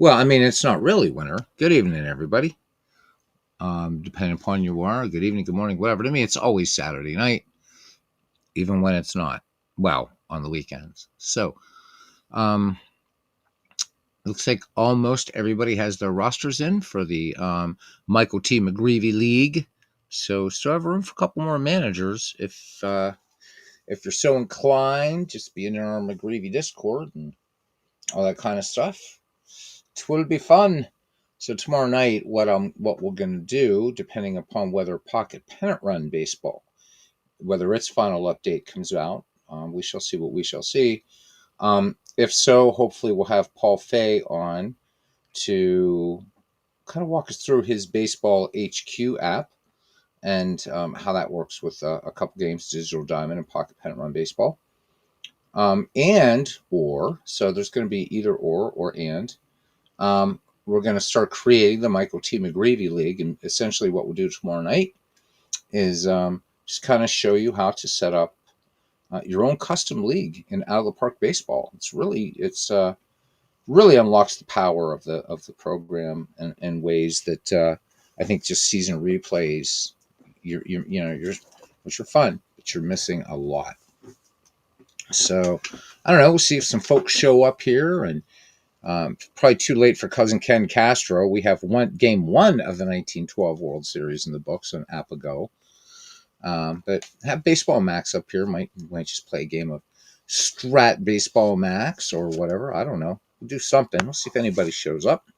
Well, I mean, it's not really winter. Good evening, everybody. Depending upon you are, good evening, good morning, whatever. To me, it's always Saturday night, even when it's not. Well, on the weekends. So, um, looks like almost everybody has their rosters in for the Michael T. McGreevy League. So, still have room for a couple more managers if you're so inclined. Just be in our McGreevy Discord and all that kind of stuff. It will be fun. So tomorrow night, what we're going to do, depending upon whether Pocket Pennant Run baseball, whether its final update comes out, we shall see what we shall see. If so, hopefully we'll have Paul Fay on to kind of walk us through his Baseball HQ app and how that works with a couple games, Digital Diamond and Pocket Pennant Run baseball. So there's going to be either or and. We're going to start creating the Michael T. McGreevy League. And essentially what we'll do tomorrow night is just kind of show you how to set up your own custom league in out of the park baseball. It's really unlocks the power of the program in ways that I think just season replays, which are fun, but you're missing a lot. So I don't know. We'll see if some folks show up here, and probably too late for cousin Ken Castro. We have game one of the 1912 World Series in the books on Apago. But have Baseball Max up here. Might just play a game of Strat Baseball Max or whatever. I don't know. We'll do something. We'll see if anybody shows up.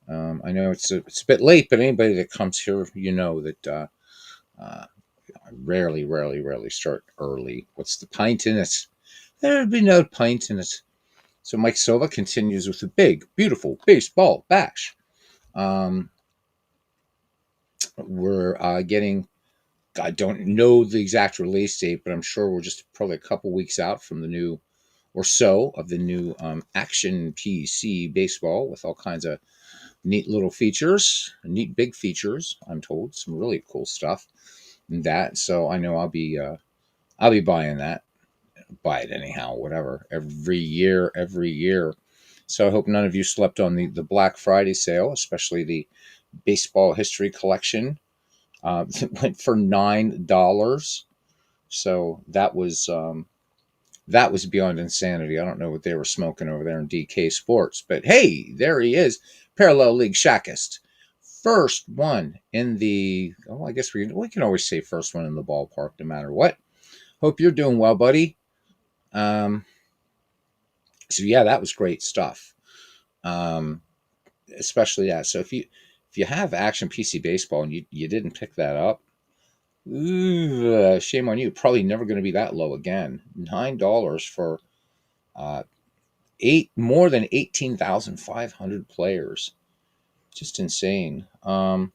I know it's a bit late, but anybody that comes here, you know that I rarely start early. What's the pint in it? There'll be no pint in it. So Mike Silva continues with a big, beautiful baseball bash. We're getting, I don't know the exact release date, but I'm sure we're just probably a couple weeks out from the new, or so, of the new Action PC baseball with all kinds of neat little features, neat big features, I'm told. Some really cool stuff in that. So I know I'll be buying that. Buy it anyhow, whatever, every year. So I hope none of you slept on the Black Friday sale, especially the baseball history collection. It went for $9. So that was beyond insanity. I don't know what they were smoking over there in DK Sports, but hey, there he is, Parallel League Shackist. First one in the, I guess we can always say first one in the ballpark no matter what. Hope you're doing well, buddy. So yeah, that was great stuff. Especially that. So if you have Action PC Baseball and you didn't pick that up, shame on you. Probably never going to be that low again. $9 for more than 18,500 players. Just insane. I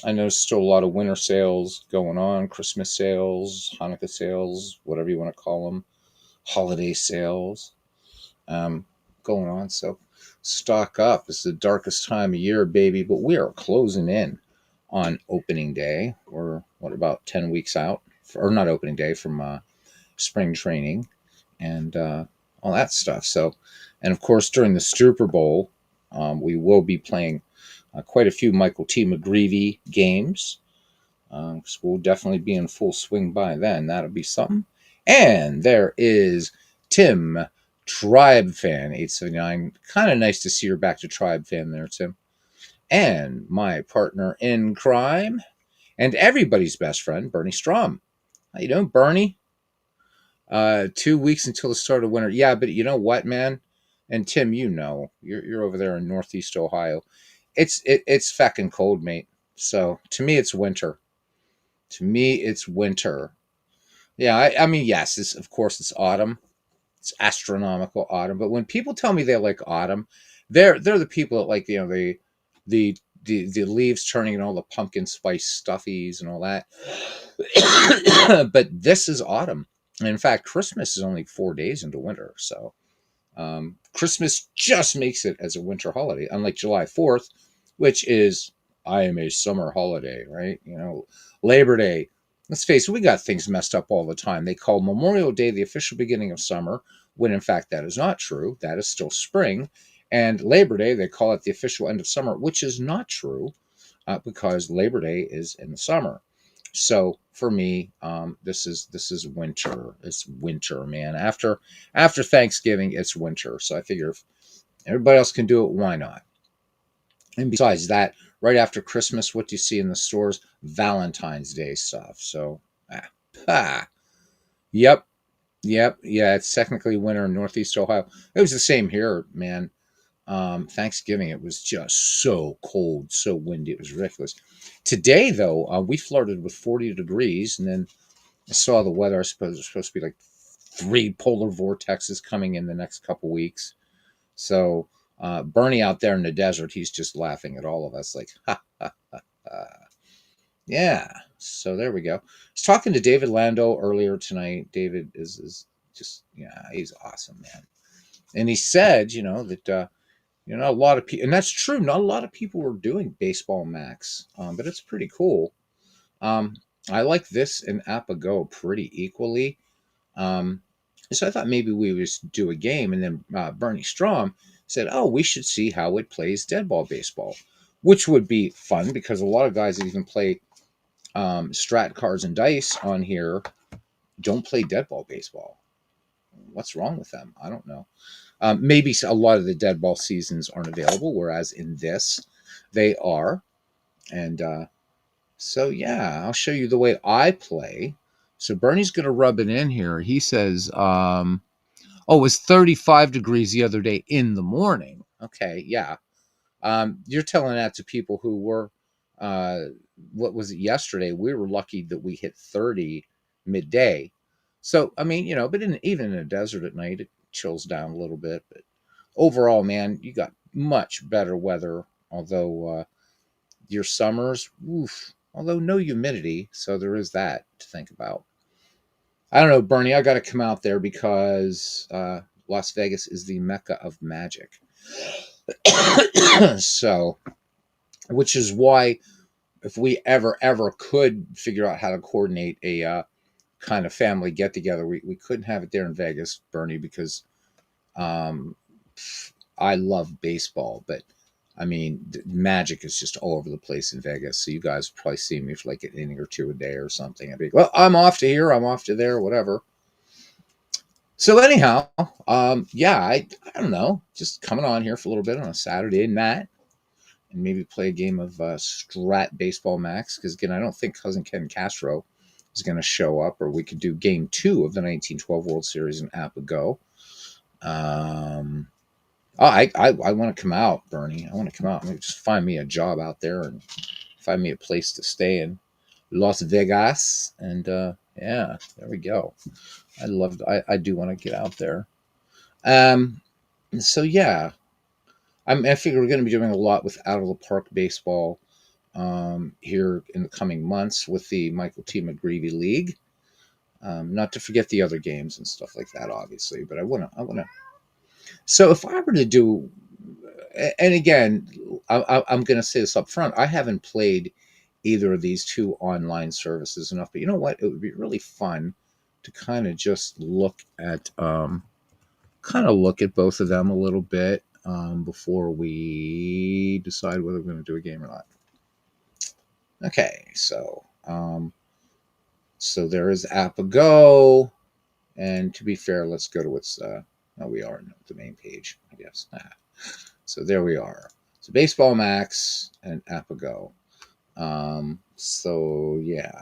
know still a lot of winter sales going on, Christmas sales, Hanukkah sales, whatever you want to call them, holiday sales going on. So stock up. It's the darkest time of year, baby, but we are closing in on opening day. We're about 10 weeks out, or not opening day, from spring training and all that stuff. So, and of course, during the Super Bowl, we will be playing quite a few Michael T. McGreevy games. So we'll definitely be in full swing by then. That'll be something. And there is Tim, Tribe Fan 879. Kind of nice to see you're back to Tribe Fan there, Tim. And my partner in crime and everybody's best friend, Bernie Strom. How you doing, Bernie? 2 weeks until the start of winter. Yeah, but you know what, man? And Tim, you're over there in Northeast Ohio. It's fucking cold, mate. So to me, it's winter. Yeah, I mean, yes, of course it's autumn. It's astronomical autumn. But when people tell me they like autumn, they're the people that like the leaves turning and all the pumpkin spice stuffies and all that. But this is autumn. And in fact, Christmas is only 4 days into winter. So Christmas just makes it as a winter holiday, unlike July 4th, which is, I am a summer holiday, right? Labor Day. Let's face it, we got things messed up all the time. They call Memorial Day the official beginning of summer, when in fact that is not true. That is still spring. And Labor Day, they call it the official end of summer, which is not true because Labor Day is in the summer. So for me, this is winter. It's winter, man. After Thanksgiving, it's winter. So I figure if everybody else can do it, why not? And besides that, right after Christmas, what do you see in the stores? Valentine's Day stuff. So, ah, yep, yep, yeah. It's technically winter in Northeast Ohio. It was the same here, man. Thanksgiving, it was just so cold, so windy. It was ridiculous. Today, though, we flirted with 40 degrees, and then I saw the weather. I suppose it's supposed to be like 3 polar vortexes coming in the next couple weeks. So Bernie out there in the desert, he's just laughing at all of us, like, ha, ha, ha, ha. Yeah. So there we go. I was talking to David Lando earlier tonight. David is just, yeah, he's awesome, man. And he said, that a lot of people, and that's true. Not a lot of people were doing Baseball Max, but it's pretty cool. Um, I like this and Apago pretty equally. Um, so I thought maybe we would just do a game, and then Bernie Strom said, "Oh, we should see how it plays dead ball baseball," which would be fun because a lot of guys that even play strat cards and dice on here don't play dead ball baseball. What's wrong with them? I don't know. Maybe a lot of the dead ball seasons aren't available, whereas in this they are. And so, yeah, I'll show you the way I play. So Bernie's going to rub it in here. He says, oh, it was 35 degrees the other day in the morning. Okay, yeah. You're telling that to people who were, uh, what was it, yesterday? We were lucky that we hit 30 midday. So, I mean, but even in a desert at night, it chills down a little bit. But overall, man, you got much better weather. Although your summers, oof, although no humidity, so there is that to think about. I don't know, Bernie. I got to come out there because Las Vegas is the mecca of magic. So, which is why if we ever could figure out how to coordinate a kind of family get together, we couldn't have it there in Vegas, Bernie, because um, I love baseball, but I mean, magic is just all over the place in Vegas. So you guys probably see me for like an inning or two a day or something. I'd be, well, I'm off to here, I'm off to there, whatever. So anyhow, yeah, I don't know, just coming on here for a little bit on a Saturday night and maybe play a game of Strat Baseball Max because again, I don't think cousin Ken Castro is going to show up, or we could do Game 2 of the 1912 World Series in Apago. Um, I want to come out, Bernie. I want to come out. Maybe just find me a job out there and find me a place to stay in Las Vegas. And yeah, there we go. I do want to get out there. Um, so yeah, I figure we're going to be doing a lot with out of the park baseball here in the coming months with the Michael T. McGreevy League. Not to forget the other games and stuff like that, obviously. But I want to. So if I were to do, and again, I'm going to say this up front, I haven't played either of these two online services enough. But you know what? It would be really fun to kind of just look at both of them a little bit before we decide whether we're going to do a game or not. Okay, so there is Apago, and to be fair, let's go to its. No, we are on the main page, I guess. So there we are. So Baseball Max and Apago. So yeah.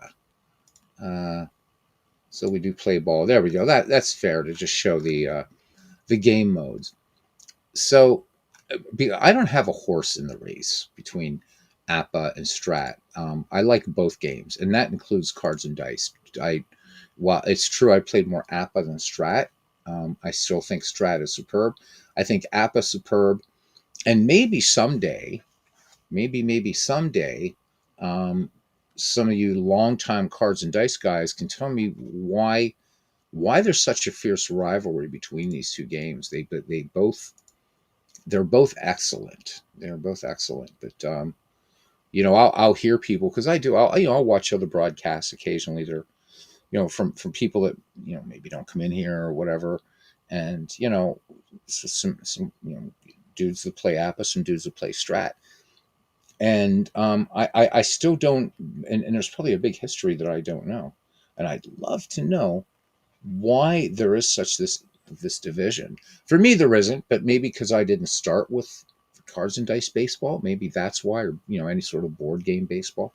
So we do play ball. There we go. That's fair to just show the game modes. So I don't have a horse in the race between Appa and Strat. I like both games, and that includes cards and dice. While it's true I played more Appa than Strat, I still think Strat is superb. I think Appa superb, and maybe someday, um, some of you longtime cards and dice guys can tell me why there's such a fierce rivalry between these two games. They're both excellent. They're both excellent. But I'll hear people because I do. I'll watch other broadcasts occasionally. They're from people that maybe don't come in here or whatever, and some dudes that play Appa, some dudes that play Strat. And I still don't, and there's probably a big history that I don't know. And I'd love to know why there is such this division. For me, there isn't, but maybe because I didn't start with cards and dice baseball, maybe that's why, or any sort of board game baseball.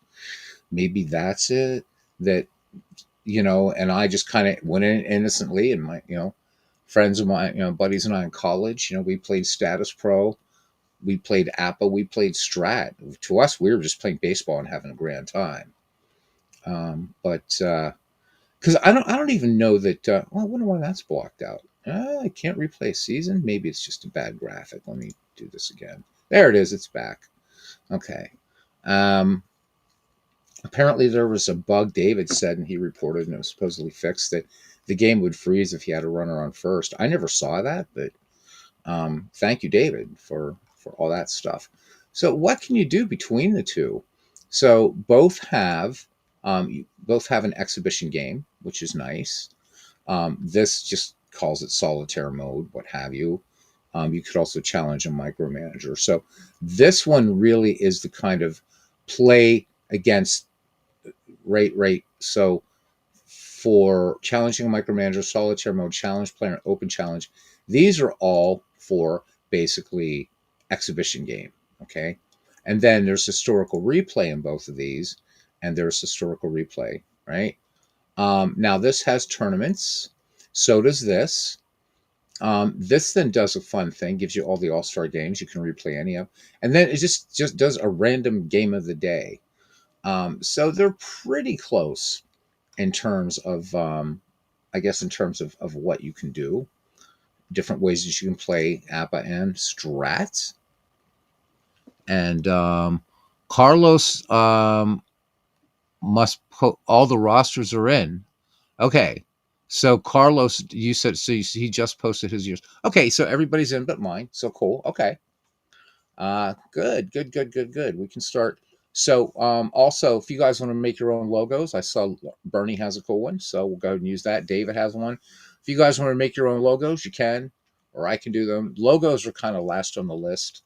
Maybe that's it. That and I just kind of went in innocently, and my friends of mine, buddies and I in college, we played Status Pro, we played Appa, we played Strat. To us, we were just playing baseball and having a grand time. But because I don't even know that. Well, I wonder why that's blocked out. I can't replay a season. Maybe it's just a bad graphic. Let me do this again. There it is. It's back. Okay. Um, Apparently, there was a bug David said, and he reported, and it was supposedly fixed, that the game would freeze if he had a runner on first. I never saw that, but thank you, David, for all that stuff. So, what can you do between the two? So, both have an exhibition game, which is nice. This just calls it solitaire mode, what have you. You could also challenge a micromanager. So, this one really is the kind of play against right. So, for challenging a micromanager, solitaire mode, challenge player, and open challenge, these are all for basically exhibition game. Okay. And then there's historical replay in both of these, and there's historical replay, right? Now this has tournaments. So does this. This then does a fun thing, gives you all the all-star games. You can replay any of, and then it just does a random game of the day. So they're pretty close in terms of, I guess, in terms of what you can do, different ways that you can play Appa and Strat. And Carlos must put all the rosters are in. Okay. So Carlos, you said so. He just posted his years. Okay, so everybody's in but mine. So cool. Okay. Good. We can start. So, also, if you guys want to make your own logos, I saw Bernie has a cool one, so we'll go ahead and use that. David has one. If you guys want to make your own logos, you can, or I can do them. Logos are kind of last on the list.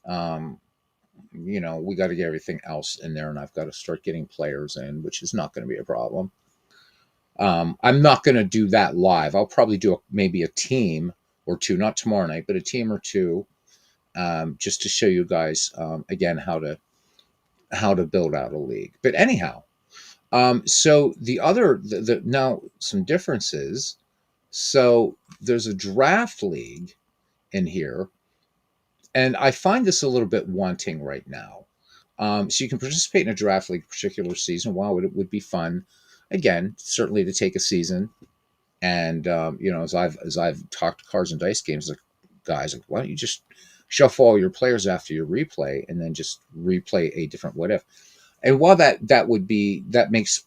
Um, we got to get everything else in there, and I've got to start getting players in, which is not going to be a problem. I'm not going to do that live. I'll probably do maybe a team or two, not tomorrow night, but a team or two, just to show you guys again how to build out a league. But anyhow, so now some differences. So there's a draft league in here, and I find this a little bit wanting right now. So you can participate in a draft league particular season. Wow, it would be fun. Again, certainly to take a season, and as I've talked cards and dice games, like guys, like why don't you just shuffle all your players after your replay, and then just replay a different what if. And while that makes,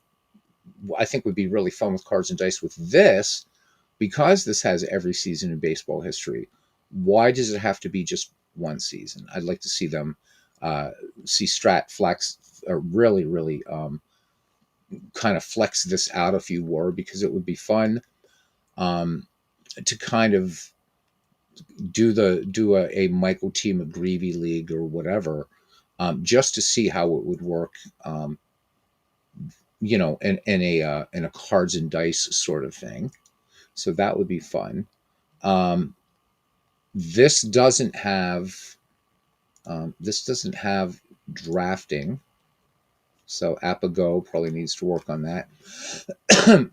I think, would be really fun with cards and dice, with this, because this has every season in baseball history, why does it have to be just one season? I'd like to see them see Strat flex, really kind of flex this out if you were, because it would be fun to kind of do a Michael T. McGreevy league or whatever, just to see how it would work. In a cards and dice sort of thing. So that would be fun. Um, this doesn't have drafting. So Apago probably needs to work on that.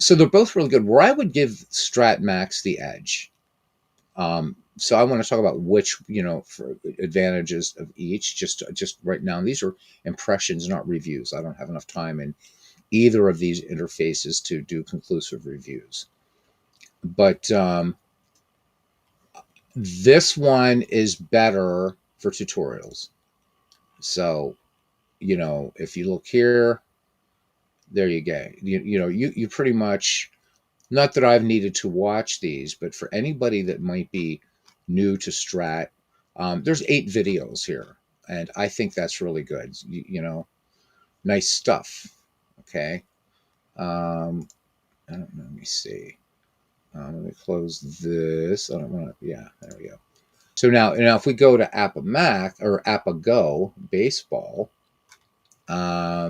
So they're both really good. Where I would give Strat Max the edge. So I want to talk about which, for advantages of each, just right now. These are impressions, not reviews. I don't have enough time in either of these interfaces to do conclusive reviews. But this one is better for tutorials. So, if you look here, there you go. You pretty much, not that I've needed to watch these, but for anybody that might be new to Strat, there's 8 videos here, and I think that's really good. Nice stuff. Okay. I don't know. Let me see. Let me close this. I don't want to. Yeah, there we go. So now if we go to Appa Mac or Appa Go baseball, where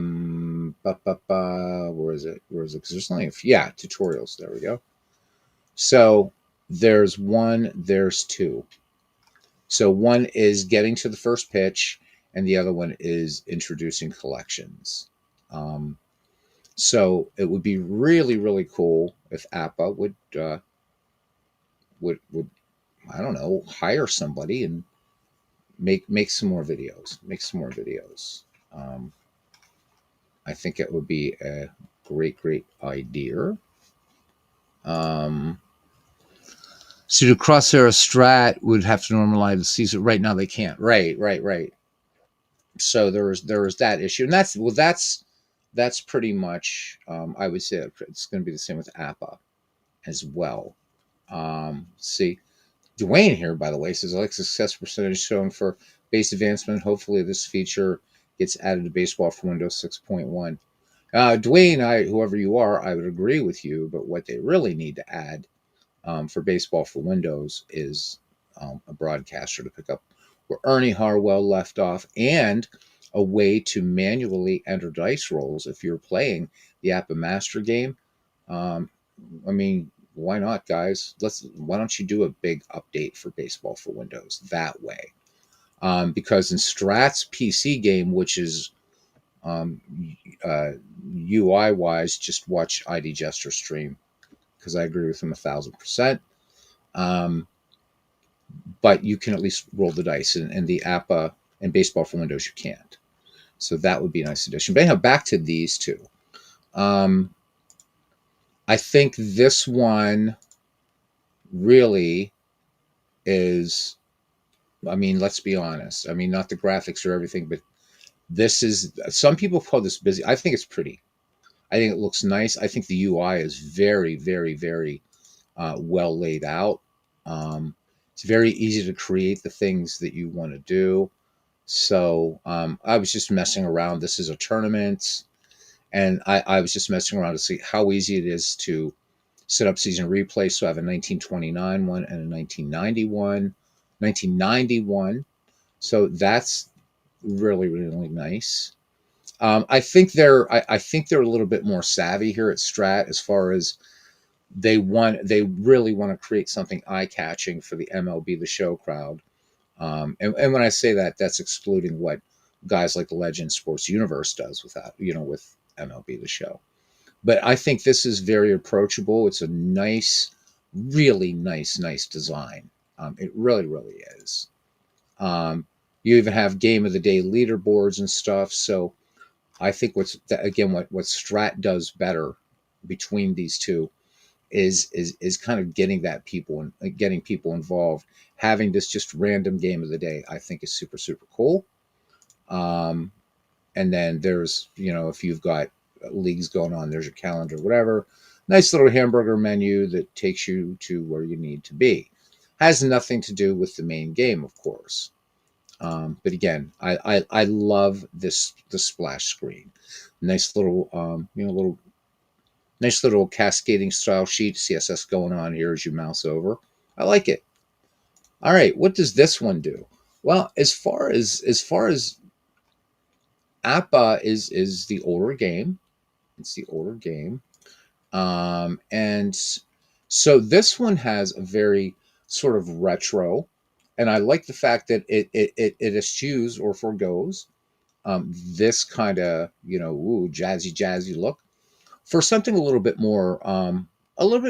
is it? Where is it? Because there's only yeah, tutorials. There we go. So there's one, there's two. So one is getting to the first pitch, and the other one is introducing collections. Um, so it would be really, really cool if Appa would I don't know, hire somebody and make some more videos. Make some more videos. Um, I think it would be a great idea. Um, so to Crosshair Strat would have to normalize the season. Right now they can't. Right. So there was that issue, and that's pretty much. I would say it's going to be the same with Appa as well. See, Dwayne here, by the way, says I like success percentage shown for base advancement. Hopefully, this feature gets added to Baseball for Windows 6.1. Dwayne, whoever you are, I would agree with you. But what they really need to add for Baseball for Windows is a broadcaster to pick up where Ernie Harwell left off, and a way to manually enter dice rolls if you're playing the Appa Master game. Um, I mean, why not, guys? Why don't you do a big update for Baseball for Windows that way? Because in Strat's PC game, which is um, UI wise, just watch ID Jester stream because I agree with him 1,000%. Um, but you can at least roll the dice, and the APA and Baseball for Windows you can't. So that would be a nice addition. But anyhow, back to these two. Um, I think this one really is. I mean, let's be honest. I mean, not the graphics or everything, but this is. Some people call this busy. I think it's pretty. I think it looks nice. I think the UI is very well laid out. It's very easy to create the things that you want to do. So I was just messing around. This is a tournament, and I was just messing around to see how easy it is to set up season replay. So I have a 1929 one and a 1991. So that's really nice. I think they're a little bit more savvy here at Strat as far as they really want to create something eye catching for the MLB the Show crowd. And when I say that, that's excluding what guys like the Legend Sports Universe does with that, with MLB the Show. But I think this is very approachable. It's a nice, really nice design. It really is. You even have game of the day leaderboards and stuff. So I think what Strat does better between these two is kind of getting people involved. Having this just random game of the day, I think, is super cool. Um, and then there's if you've got leagues going on, there's your calendar, whatever. Nice little hamburger menu that takes you to where you need to be. Has nothing to do with the main game, of course. But again, I love the splash screen. Nice little little nice little cascading style sheet CSS going on here as you mouse over. I like it. All right, what does this one do? Well, as far as Appa is the older game. It's the older game. And so this one has a very sort of retro, and I like the fact that it eschews or forgoes this kind of jazzy look for something a little bit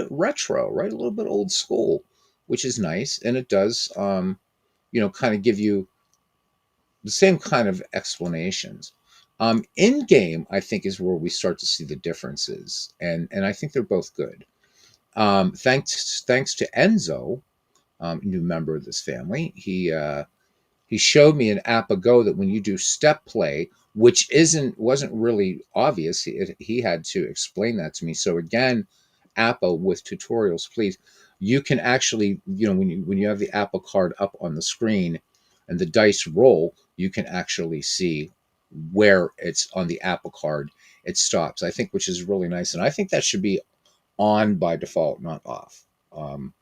retro, right? A little bit old school, which is nice, and it does kind of give you the same kind of explanations. In game, I think is where we start to see the differences, and I think they're both good. Thanks to Enzo, new member of this family, he showed me an app ago that when you do step play, which wasn't really obvious, he had to explain that to me. So again, Apple with tutorials, please. You can actually, when you have the Apple card up on the screen and the dice roll, you can actually see where it's on the Apple card it stops. I think, which is really nice, and I think that should be on by default, not off. Um,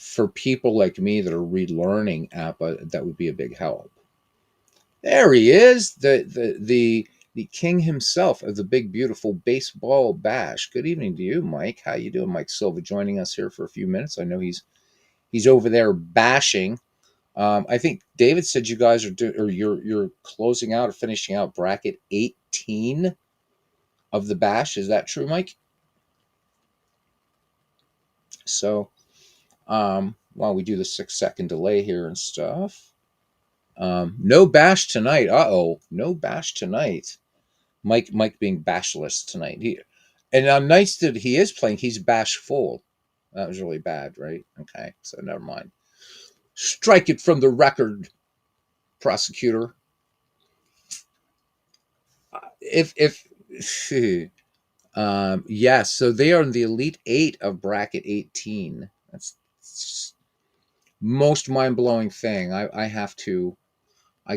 for people like me that are relearning APA, that would be a big help. There he is, the king himself of the big beautiful baseball bash. Good evening to you, Mike. How you doing? Mike Silva joining us here for a few minutes. I know he's over there bashing. I think David said you guys are or you're closing out or finishing out bracket 18 of the bash. Is that true, Mike? So, while we do the 6-second delay here and stuff, no bash tonight. No bash tonight. Mike being bashless tonight. And on nights that he is playing, he's bashful. That was really bad, right? Okay, so never mind. Strike it from the record, prosecutor. If yeah, so they are in the Elite Eight of bracket 18. That's most mind blowing thing. I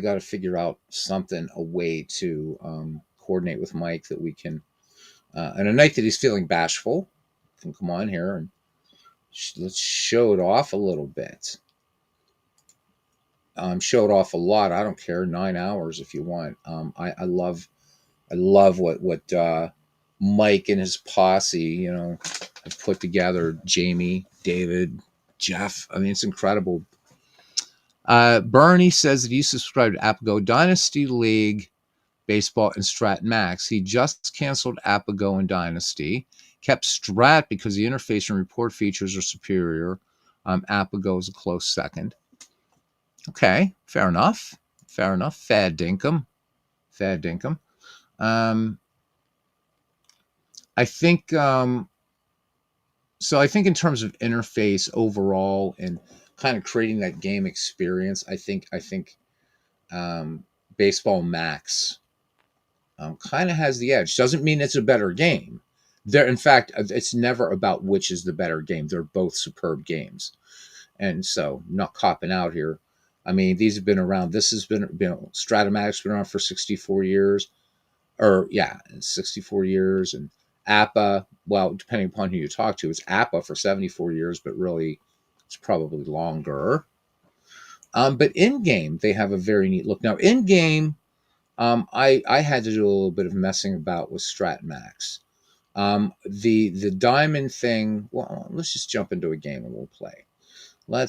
got to figure out something, a way to coordinate with Mike that we can, and a night that he's feeling bashful, can come on here and let's show it off a little bit. Show it off a lot. I don't care. 9 hours if you want. I love what Mike and his posse, have put together. Jamie, David, Jeff. I mean, it's incredible. Bernie says that he subscribed to Apago Dynasty League, Baseball, and Strat Max. He just canceled Apago and Dynasty, kept Strat because the interface and report features are superior. Apago is a close second. Okay, fair enough. Fair enough. Fad dinkum. I think so. I think in terms of interface overall and kind of creating that game experience, I think Baseball Max kind of has the edge. Doesn't mean it's a better game. In fact, it's never about which is the better game. They're both superb games, and so not copping out here. I mean, these have been around. This has been Stratomatic's been around for 64 years, 64 years, and APA. Well, depending upon who you talk to, it's APA for 74 years, but really, it's probably longer. But in game, they have a very neat look. Now, in game, I had to do a little bit of messing about with Strat Max. The diamond thing. Well, let's just jump into a game and we'll play. We'll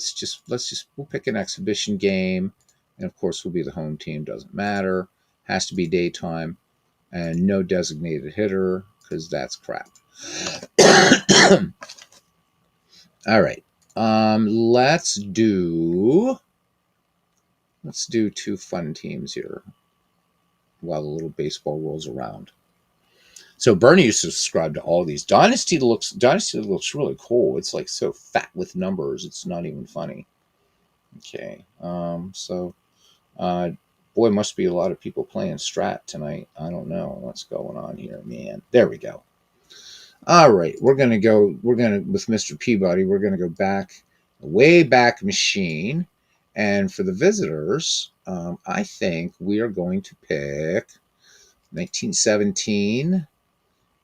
pick an exhibition game, and of course we'll be the home team. Doesn't matter. Has to be daytime, and no designated hitter because that's crap. All right. Let's do 2 fun teams here while the little baseball rolls around. So Bernie used to subscribe to all these. Dynasty looks really cool. It's like so fat with numbers. It's not even funny. Okay. Boy, must be a lot of people playing Strat tonight. I don't know what's going on here, man. There we go. All right, with Mr. Peabody, we're gonna go back, way back machine, and for the visitors, I think we are going to pick 1917.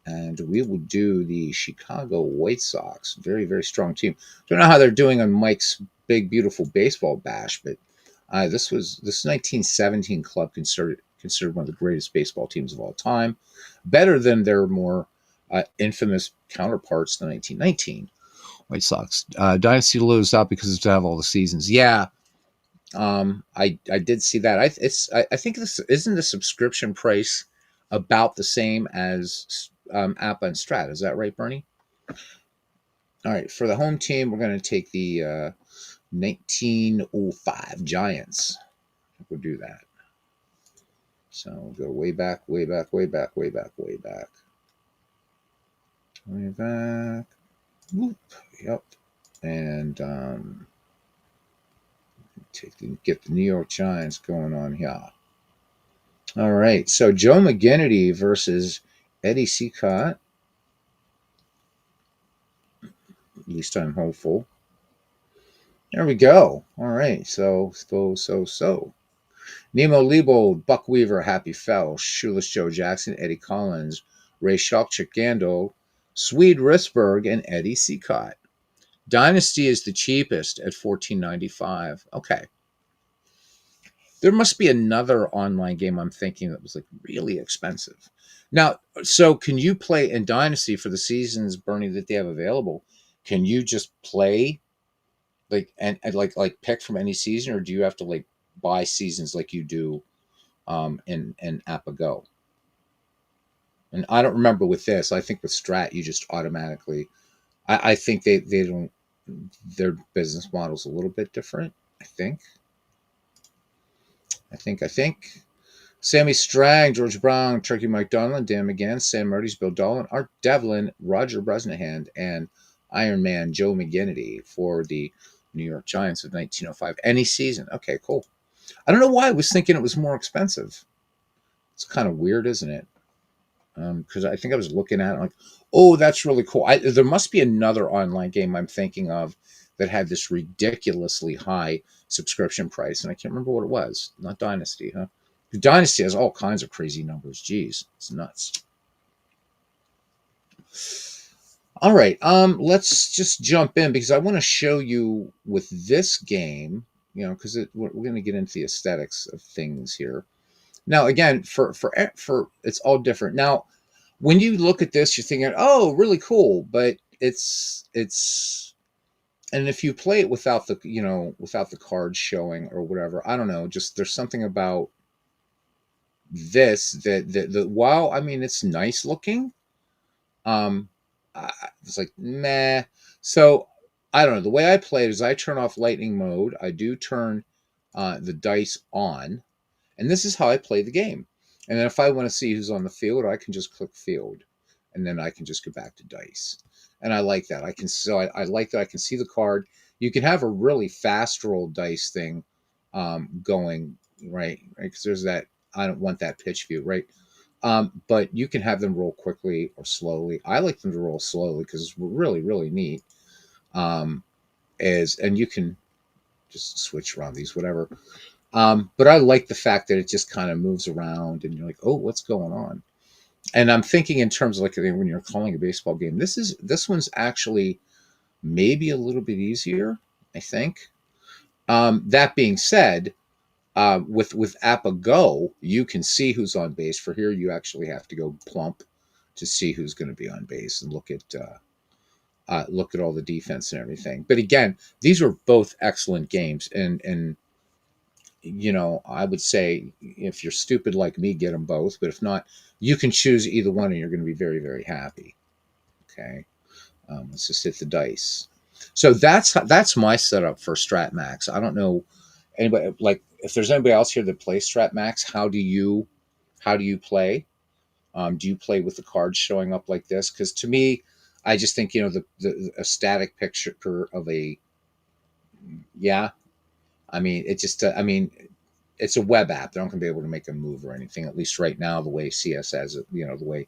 And we will do the Chicago White Sox. Very, very strong team. Don't know how they're doing on Mike's big, beautiful baseball bash, but this 1917 club considered one of the greatest baseball teams of all time. Better than their more infamous counterparts, the 1919 White Sox. Dynasty lose out because it's to have all the seasons. Yeah, I did see that. I think this isn't the subscription price about the same as APA and Strat. Is that right, Bernie? All right, for the home team, we're going to take the 1905 Giants. We'll do that. So we'll go way back. Whoop. Yep. And get the New York Giants going on here. All right, so Joe McGinnity versus Eddie Cicotte. At least I'm hopeful. There we go. All right, so. Nemo Leibold, Buck Weaver, Happy Fell, Shoeless Joe Jackson, Eddie Collins, Ray Schalk, Chick Gandol, Swede Risberg, and Eddie Cicotte. Dynasty is the cheapest at $14.95. Okay. There must be another online game I'm thinking that was like really expensive. Now, so can you play in Dynasty for the seasons, Bernie, that they have available? Can you just play like and like pick from any season, or do you have to like buy seasons like you do in Apago? And I don't remember with this. I think with Strat, you just automatically. I think they don't. Their business model's a little bit different. I think. I think. Sammy Strang, George Brown, Turkey Mike Donlan, Dan McGann, Sam Murdy's, Bill Dolan, Art Devlin, Roger Bresnahan, and Iron Man Joe McGinnity for the New York Giants of 1905. Any season. Okay, cool. I don't know why I was thinking it was more expensive. It's kind of weird, isn't it? Because I think I was looking at it like, oh, that's really cool. There must be another online game I'm thinking of that had this ridiculously high subscription price, and I can't remember what it was. Not Dynasty, huh? Dynasty has all kinds of crazy numbers. Jeez, it's nuts. All right, let's just jump in because I want to show you with this game, because we're going to get into the aesthetics of things here. Now, again, for it's all different. Now, when you look at this, you're thinking, "Oh, really cool," but it's and if you play it without the cards showing or whatever, I don't know. Just there's something about this that while I mean it's nice looking, um, I was like, meh. So I don't know. The way I play it is I turn off lightning mode. I do turn the dice on, and this is how I play the game. And then if I want to see who's on the field, I can just click field, and then I can just go back to dice. And I like that. I like that I can see the card. You can have a really fast roll dice thing going right, because there's that. I don't want that pitch view, right? But you can have them roll quickly or slowly. I like them to roll slowly because it's really, really neat. And you can just switch around these, whatever. But I like the fact that it just kind of moves around, and you're like, oh, what's going on? And I'm thinking in terms of like when you're calling a baseball game, this one's actually maybe a little bit easier, I think. That being said, with Appa Go, you can see who's on base. For here, you actually have to go plump to see who's going to be on base and look at all the defense and everything. But again, these were both excellent games, and I would say if you're stupid like me, get them both. But if not, you can choose either one, and you're going to be very, very happy. Okay, let's just hit the dice. So that's my setup for Strat Max. I don't know anybody like if there's anybody else here that plays Strat Max. How do you play? Do you play with the cards showing up like this? Because to me, I just think the a static picture of a yeah. I mean, it just I mean, it's a web app. They're not going to be able to make a move or anything. At least right now, the way CSS, the way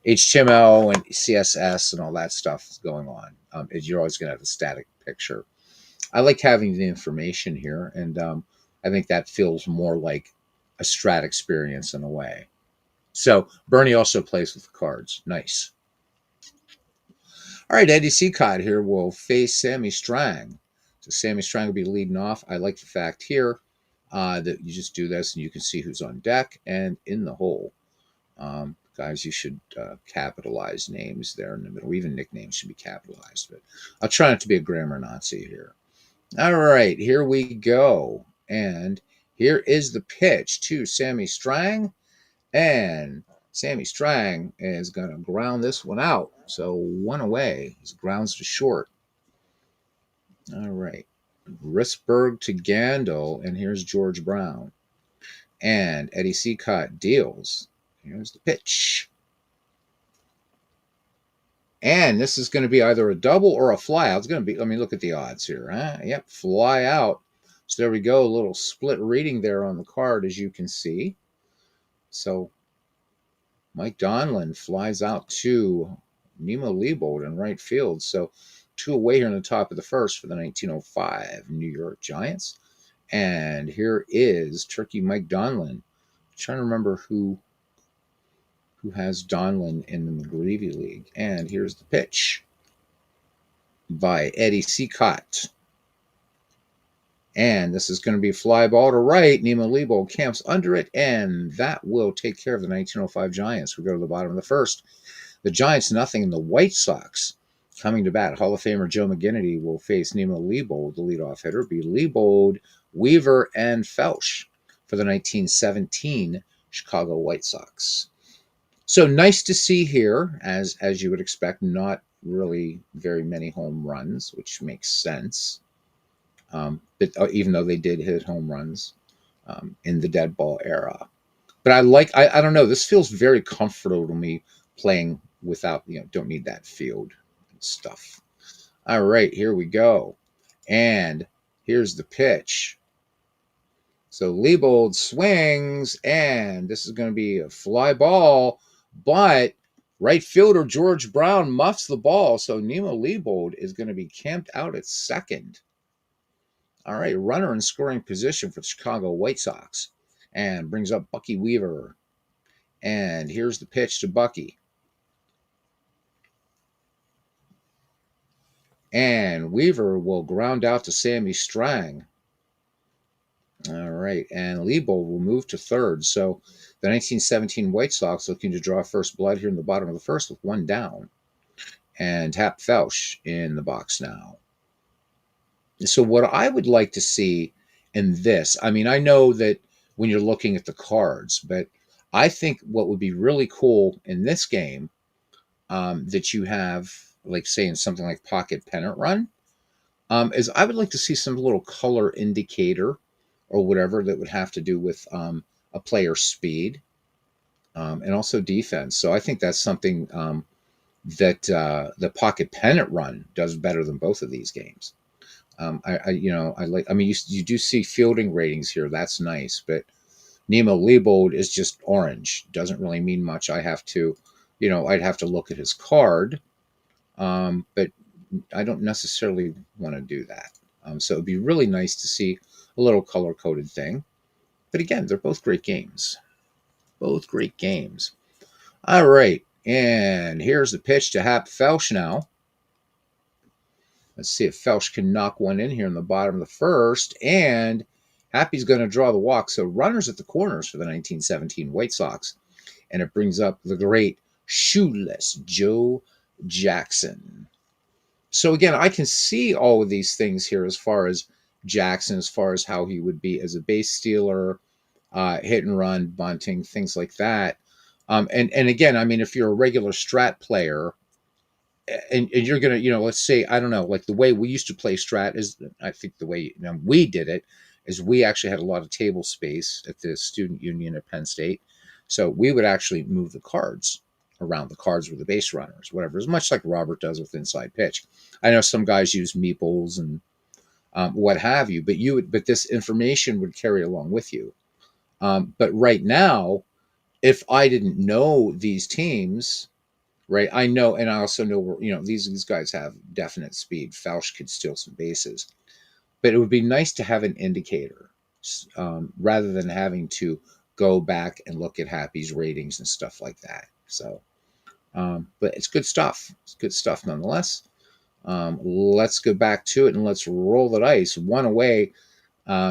HTML and CSS and all that stuff is going on, you're always going to have a static picture. I like having the information here, and I think that feels more like a Strat experience in a way. So Bernie also plays with the cards. Nice. All right, Eddie Seacott here will face Sammy Strang. So Sammy Strang will be leading off. I like the fact here that you just do this and you can see who's on deck and in the hole. Guys, you should capitalize names there in the middle. Even nicknames should be capitalized. But I'll try not to be a grammar Nazi here. All right, here we go. And here is the pitch to Sammy Strang. And Sammy Strang is going to ground this one out. So one away. His grounds to short. All right. Risberg to Gandil. And here's George Brown. And Eddie Seacott deals. Here's the pitch. And this is going to be either a double or a fly out. It's going to be, look at the odds here. Huh? Yep, fly out. So there we go. A little split reading there on the card, as you can see. So Mike Donlan flies out to Nemo Leibold in right field. So 2 away here in the top of the first for the 1905 New York Giants. And here is Turkey Mike Donlan. I'm trying to remember who has Donlan in the McGreevy League. And here's the pitch. by Eddie Seacott. And this is going to be a fly ball to right. Nemo Lebo camps under it, and that will take care of the 1905 Giants. We go to the bottom of the first. The Giants, nothing, and the White Sox coming to bat. Hall of Famer Joe McGinnity will face Nemo Lebold, the leadoff hitter. Be Lebold, Weaver, and Felsch for the 1917 Chicago White Sox. So nice to see here, as you would expect, not really very many home runs, which makes sense. But even though they did hit home runs in the dead ball era, but I don't know. This feels very comfortable to me playing without, don't need that field and stuff. All right, here we go. And here's the pitch. So Liebold swings, and this is going to be a fly ball, but right fielder George Brown muffs the ball, so Nemo Liebold is going to be camped out at second. All right, runner in scoring position for the Chicago White Sox, and brings up Bucky Weaver. And here's the pitch to Bucky. And Weaver will ground out to Sammy Strang. All right, and Liebold will move to third. So the 1917 White Sox looking to draw first blood here in the bottom of the first with one down. And Hap Felsch in the box now. So what I would like to see in this, I mean, I know that when you're looking at the cards, but I think what would be really cool in this game that you have, like say in something like Pocket Pennant Run, is I would like to see some little color indicator or whatever that would have to do with a player's speed and also defense. So I think that's something that the Pocket Pennant Run does better than both of these games. I like. I mean, you do see fielding ratings here. That's nice, but Nemo Liebold is just orange. Doesn't really mean much. I have to, I'd have to look at his card, but I don't necessarily want to do that. So it'd be really nice to see a little color coded thing. But again, they're both great games. Both great games. All right, and here's the pitch to Hap Felsch now. Let's see if Felsch can knock one in here in the bottom of the first. And Happy's going to draw the walk. So runners at the corners for the 1917 White Sox. And it brings up the great shoeless Joe Jackson. So again, I can see all of these things here as far as Jackson, as far as how he would be as a base stealer, hit and run, bunting, things like that. And again, I mean, if you're a regular strat player, and you're gonna, let's say, I don't know, like the way we used to play strat is, I think the way we did it is we actually had a lot of table space at the student union at Penn State, so we would actually move the cards around. The cards were the base runners, whatever, as much like Robert does with inside pitch. I know some guys use meeples and what have you, but this information would carry along with you. But right now, if I didn't know these teams, right? I know, and I also know, these guys have definite speed. Felsch could steal some bases, but it would be nice to have an indicator rather than having to go back and look at Happy's ratings and stuff like that. So, but it's good stuff. It's good stuff nonetheless. Let's go back to it and let's roll the dice. One away.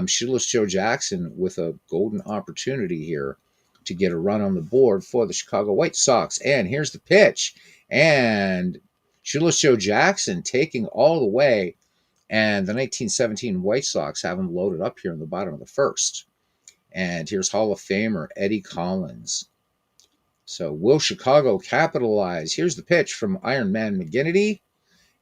Shoeless Joe Jackson with a golden opportunity here to get a run on the board for the Chicago White Sox. And here's the pitch. And Shoeless Joe Jackson taking all the way. And the 1917 White Sox have him loaded up here in the bottom of the first. And here's Hall of Famer Eddie Collins. So will Chicago capitalize? Here's the pitch from Iron Man McGinnity.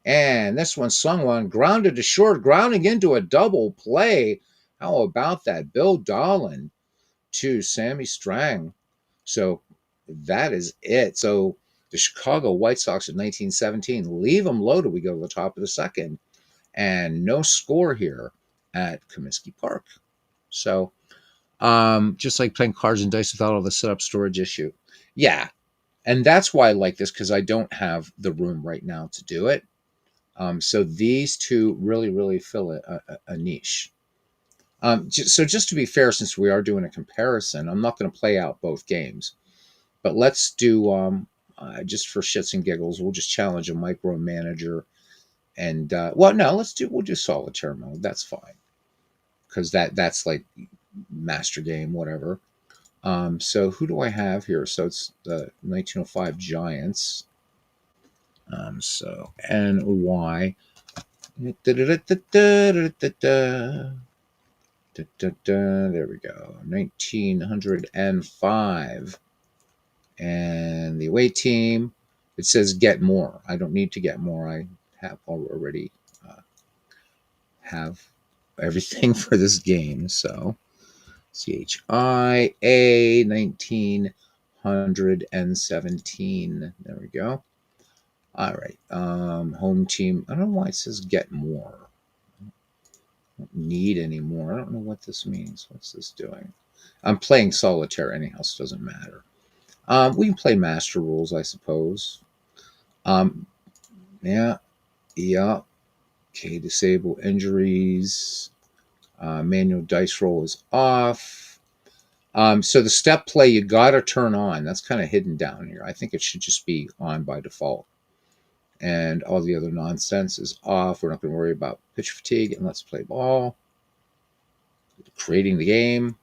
And this one swung one, grounded to short, grounding into a double play. How about that? Bill Dolan to Sammy Strang. So that is it. So the Chicago White Sox of 1917 leave them loaded. We go to the top of the second, and no score here at Comiskey Park. So just like playing cards and dice without all the setup storage issue. Yeah, and that's why I like this, because I don't have the room right now to do it. So these two really, really fill a niche. So just to be fair, since we are doing a comparison, I'm not going to play out both games, but let's do just for shits and giggles, we'll just challenge a micromanager And well, no, we'll do solitaire mode. That's fine because that's like master game, whatever. So who do I have here? So it's the 1905 Giants. So NY. There we go. 1905. And the away team, it says get more. I don't need to get more. I have already have everything for this game. So CHIA 1917. There we go. All right. Home team. I don't know why it says get more. I don't need any more. I don't know what this means. What's this doing? I'm playing solitaire anyhow, so it doesn't matter. We can play master rules, I suppose. Um, yeah, yeah. Okay, disable injuries. Manual dice roll is off. So the step play you gotta turn on. That's kind of hidden down here. I think it should just be on by default. And all the other nonsense is off. We're not going to worry about pitch fatigue, and let's play ball. Creating the game.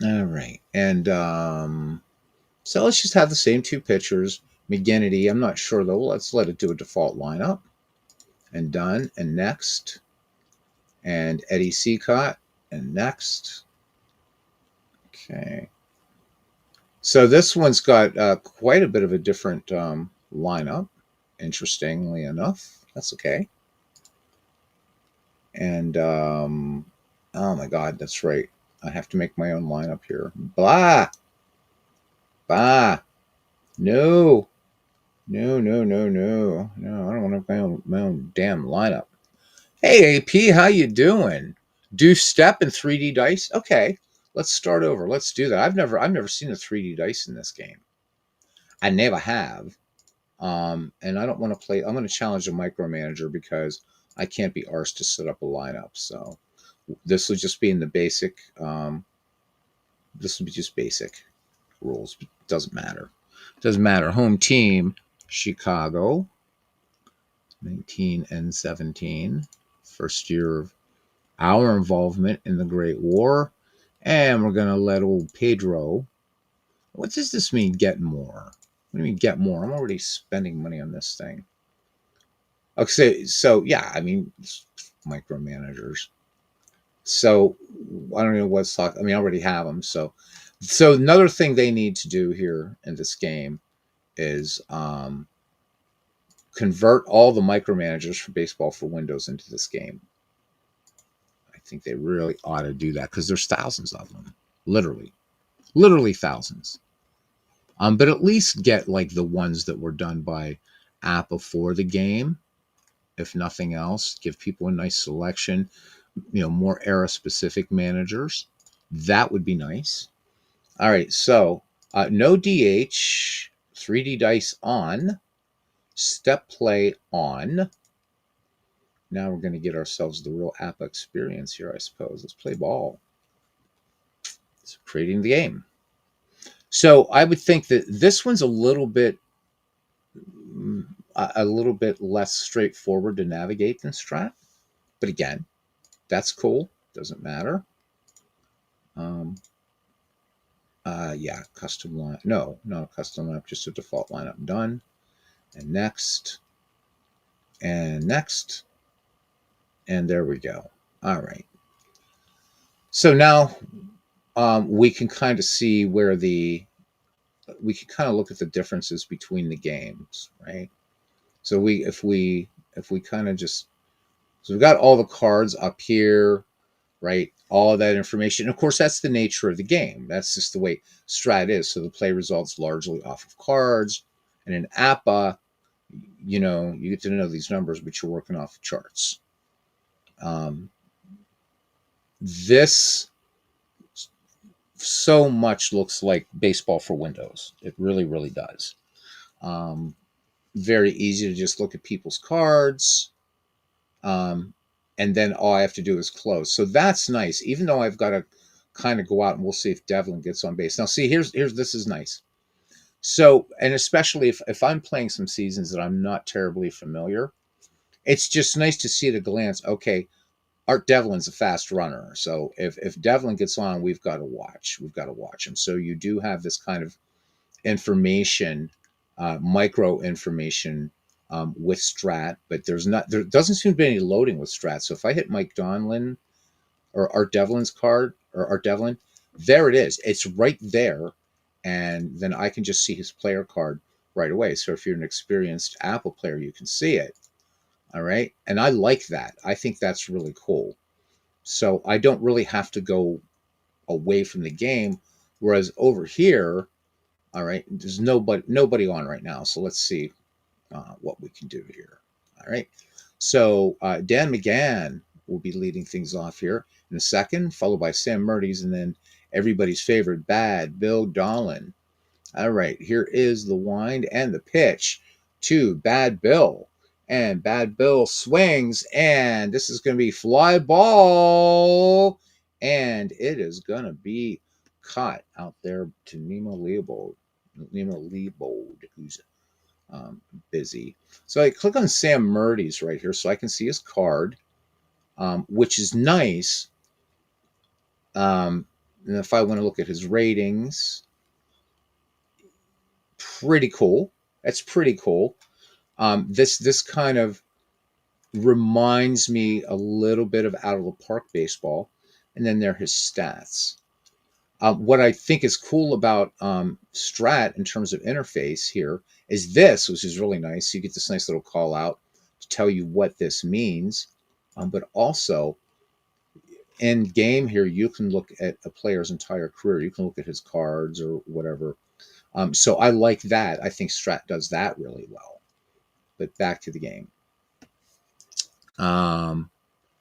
All right. And so let's just have the same two pitchers. McGinnity, I'm not sure though. Let's let it do a default lineup. And done. And next. And Eddie Seacott. And next. Okay. So this one's got quite a bit of a different lineup, interestingly enough. That's okay. And oh my God, that's right. I have to make my own lineup here. Blah, bah, no, no, no, no, no, no. I don't want to have my own damn lineup. Hey AP, how you doing? Do step and 3D dice. Okay, let's start over. Let's do that. I've never seen a 3D dice in this game. I never have. And I don't want to play. I'm going to challenge the micromanager because I can't be arsed to set up a lineup. So this will just be in the basic. This will be just basic rules. Doesn't matter. Doesn't matter. Home team Chicago, 19 and 17. First year of our involvement in the Great War, and we're going to let old Pedro. What does this mean? Get more. What do you mean get more? I'm already spending money on this thing. Okay, so yeah, I mean micromanagers. So I don't know what's talk. I mean, I already have them. So another thing they need to do here in this game is convert all the micromanagers for baseball for Windows into this game. I think they really ought to do that because there's thousands of them, literally thousands. But at least get like the ones that were done by app before the game, if nothing else. Give people a nice selection. More era specific managers. That would be nice. All right, so no DH, 3D dice on, step play on. Now we're going to get ourselves the real app experience here, I suppose. Let's play ball. It's creating the game. So I would think that this one's a little bit less straightforward to navigate than Strat. But again, that's cool. Doesn't matter. Yeah, custom line. No, not a custom lineup, just a default lineup. Done. And next. And next. And there we go. All right. So now we can kind of see where we can kind of look at the differences between the games, right? So if we kind of just, so we've got all the cards up here, right? All of that information. And of course, that's the nature of the game. That's just the way Strat is. So the play results largely off of cards. And in APA, you get to know these numbers, but you're working off of charts. This so much looks like baseball for Windows. It really, really does. Very easy to just look at people's cards. And then all I have to do is close. So that's nice, even though I've got to kind of go out and we'll see if Devlin gets on base. Now, see, here's this is nice. So, and especially if I'm playing some seasons that I'm not terribly familiar, it's just nice to see at a glance. Okay, Art Devlin's a fast runner, so if Devlin gets on, we've got to watch. We've got to watch him. So you do have this kind of information, micro information with Strat, but there doesn't seem to be any loading with Strat. So if I hit Mike Donlin or Art Devlin's card or Art Devlin, there it is. It's right there, and then I can just see his player card right away. So if you're an experienced Apple player, you can see it. All right, and I like that. I think that's really cool. So I don't really have to go away from the game. Whereas over here, all right, there's nobody on right now. So let's see what we can do here. All right. So Dan McGann will be leading things off here in a second, followed by Sam Murdy's, and then everybody's favorite Bad Bill Dolan. All right, here is the wind and the pitch to Bad Bill. And Bad Bill swings, and this is going to be fly ball. And it is going to be caught out there to Nemo Leopold. Nemo Leopold, who's busy. So I click on Sam Murdy's right here so I can see his card, which is nice. And if I want to look at his ratings, pretty cool. That's pretty cool. This kind of reminds me a little bit of Out of the Park baseball, and then there are his stats. What I think is cool about Strat in terms of interface here is this, which is really nice. You get this nice little call out to tell you what this means, but also in game here, you can look at a player's entire career. You can look at his cards or whatever. So I like that. I think Strat does that really well. But back to the game.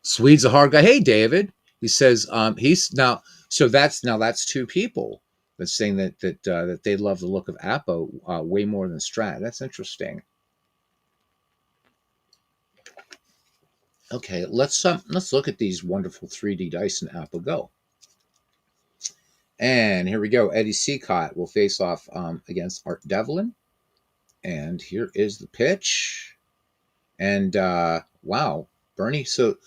Swede's a hard guy. Hey, David. He says he's now. So that's two people that's saying that they love the look of Appo way more than Strat. That's interesting. Okay, let's look at these wonderful 3D dice in Appo Go. And here we go. Eddie Seacott will face off against Art Devlin. And here is the pitch. And wow, Bernie. So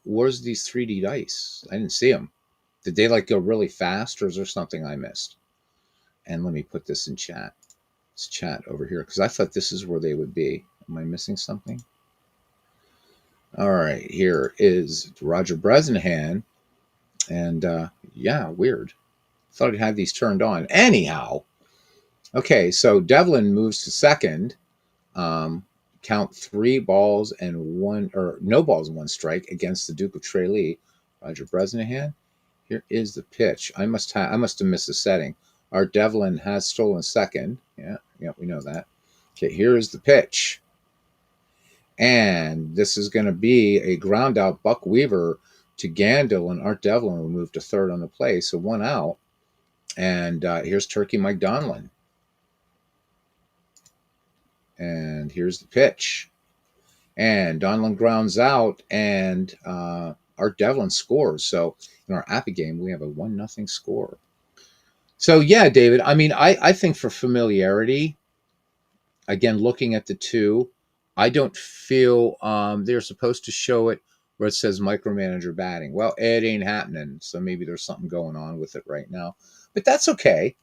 where's these 3D dice? I didn't see them. Did they like go really fast, or is there something I missed? And let me put this in chat. It's chat over here because I thought this is where they would be. Am I missing something? All right, here is Roger Bresnahan, and yeah, weird. Thought I'd have these turned on. Anyhow, okay, so Devlin moves to second. Count 3 balls and one, or no balls and one strike against the Duke of Tralee, Roger Bresnahan. Here is the pitch. I must have missed a setting. Art Devlin has stolen second. Yeah, we know that. Okay, here is the pitch. And this is going to be a ground out Buck Weaver to Gandil, and Art Devlin will move to third on the play. So 1 out. And here's Turkey Mike Donlin. And here's the pitch. And Donlin grounds out, and Art Devlin scores. So in our Appy game, we have a 1-0 score. So yeah, David, I mean, I think for familiarity, again, looking at the two, I don't feel they're supposed to show it where it says micromanager batting. Well, it ain't happening. So maybe there's something going on with it right now. But that's okay.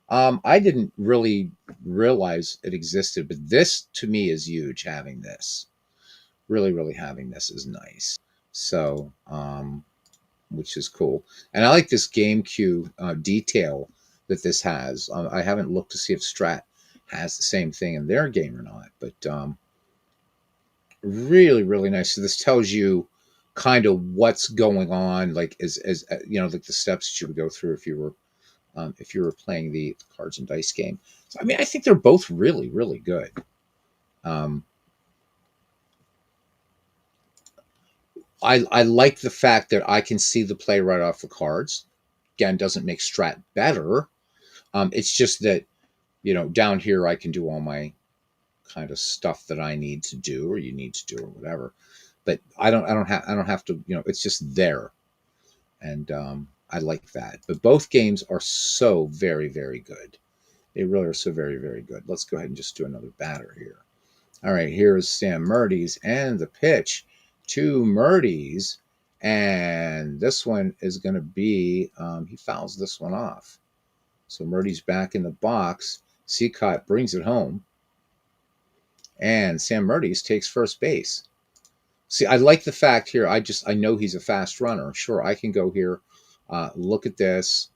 I didn't really realize it existed, but this to me is huge, having this. Really having this is nice. So, which is cool. And I like this game cue detail that this has. I haven't looked to see if Strat has the same thing in their game or not, but really nice. So this tells you kind of what's going on, like as like the steps that you would go through if you were playing the cards and dice game. So I mean, I think they're both really good. I like the fact that I can see the play right off the cards. Again, doesn't make Strat better. It's just that down here I can do all my kind of stuff that I need to do, or you need to do, or whatever. But I don't have to. It's just there, and I like that. But both games are so very good. They really are so very, very good. Let's go ahead and just do another batter here. All right, here's Sam Murdy's and the pitch to Murdy's. And this one is going to be, he fouls this one off. So Murdy's back in the box. Seacott brings it home. And Sam Murdy's takes first base. See, I like the fact here. I know he's a fast runner. Sure, I can go here, look at this.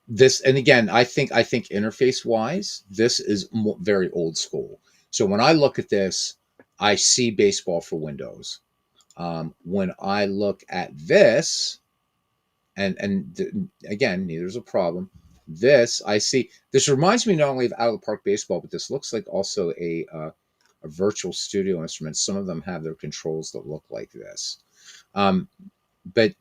And again, I think interface wise, this is very old school. So when I look at this, I see baseball for Windows. When I look at this, again, neither's a problem. This I see. This reminds me not only of out of the park baseball, but this looks like also a virtual studio instrument. Some of them have their controls that look like this. Um, but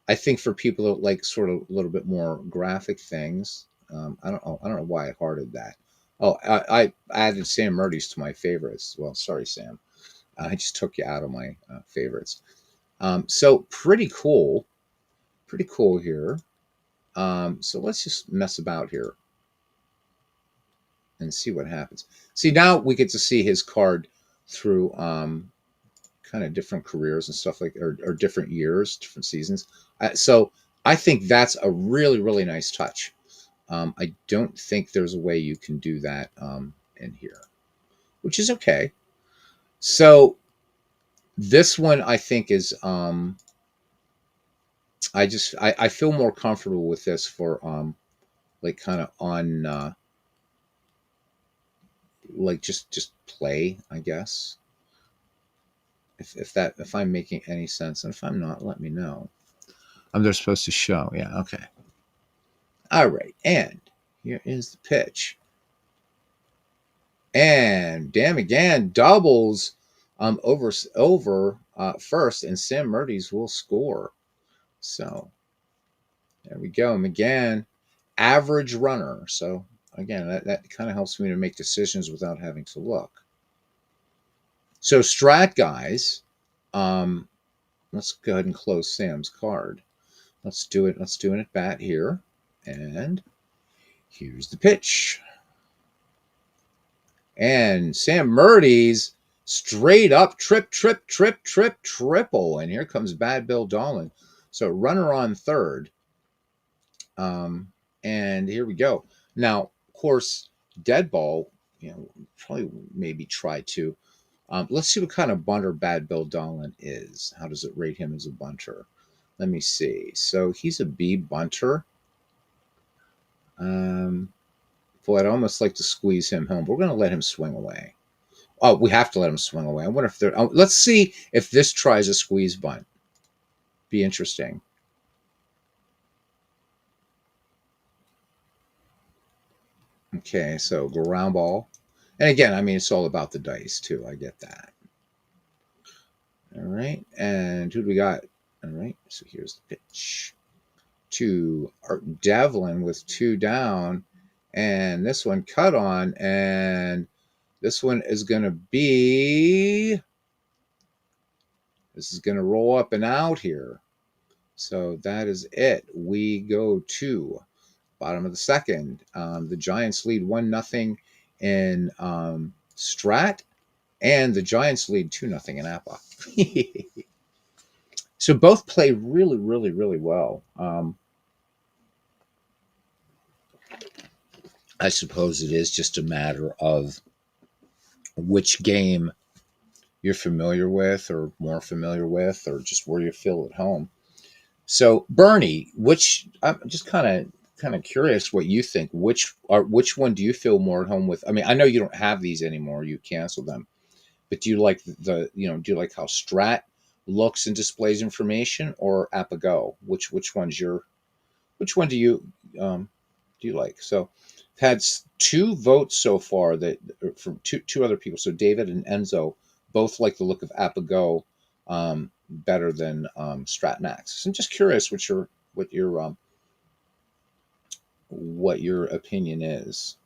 I think for people that like sort of a little bit more graphic things, I don't know why I hearted that. Oh, I added Sam Murdy's to my favorites. Well, sorry, Sam. I just took you out of my favorites. So pretty cool here. So let's just mess about here and see what happens. See, now we get to see his card through kind of different careers and stuff like, or different years, different seasons. So I think that's a really, really nice touch. I don't think there's a way you can do that in here, which is okay. So this one I think is, I feel more comfortable with this for like kind of on like just play, I guess. If I'm making any sense, and if I'm not, let me know. They're supposed to show, yeah, okay. All right, and here is the pitch, and damn again doubles over first, and Sam Murdy's will score. So there we go. McGann, average runner. So again, that kind of helps me to make decisions without having to look. So strat guys, let's go ahead and close Sam's card. Let's do it. Let's do an at bat here. And here's the pitch. And Sam Murdy's straight up triple. And here comes Bad Bill Dolan. So runner on third. And here we go. Now, of course, dead ball, probably maybe try to. Let's see what kind of bunter Bad Bill Dolan is. How does it rate him as a bunter? Let me see. So he's a B bunter. Boy, I'd almost like to squeeze him home. But we're going to let him swing away. Oh, we have to let him swing away. I wonder if they're. Let's see if this tries a squeeze bunt. Be interesting. Okay, so ground ball. And again, I mean, it's all about the dice, too. I get that. All right, and who do we got? All right, so here's the pitch to Art Devlin with two down. And this one cut on, and this one is going to be, this is going to roll up and out here. So that is it. We go to bottom of the second. The Giants lead 1-0 in Strat, and the Giants lead 2-0 in Appa. So both play really, really, really well. I suppose it is just a matter of which game you're familiar with or more familiar with, or just where you feel at home. So Bernie, which I'm just kind of curious what you think. Which one do you feel more at home with? I mean, I know you don't have these anymore; you canceled them. But do you like do you like how Strat looks and displays information, or AppAgo? Which one do you like? So I've had two votes so far that from two other people. So David and Enzo both like the look of AppAgo better than StratMax. So I'm just curious what your opinion is.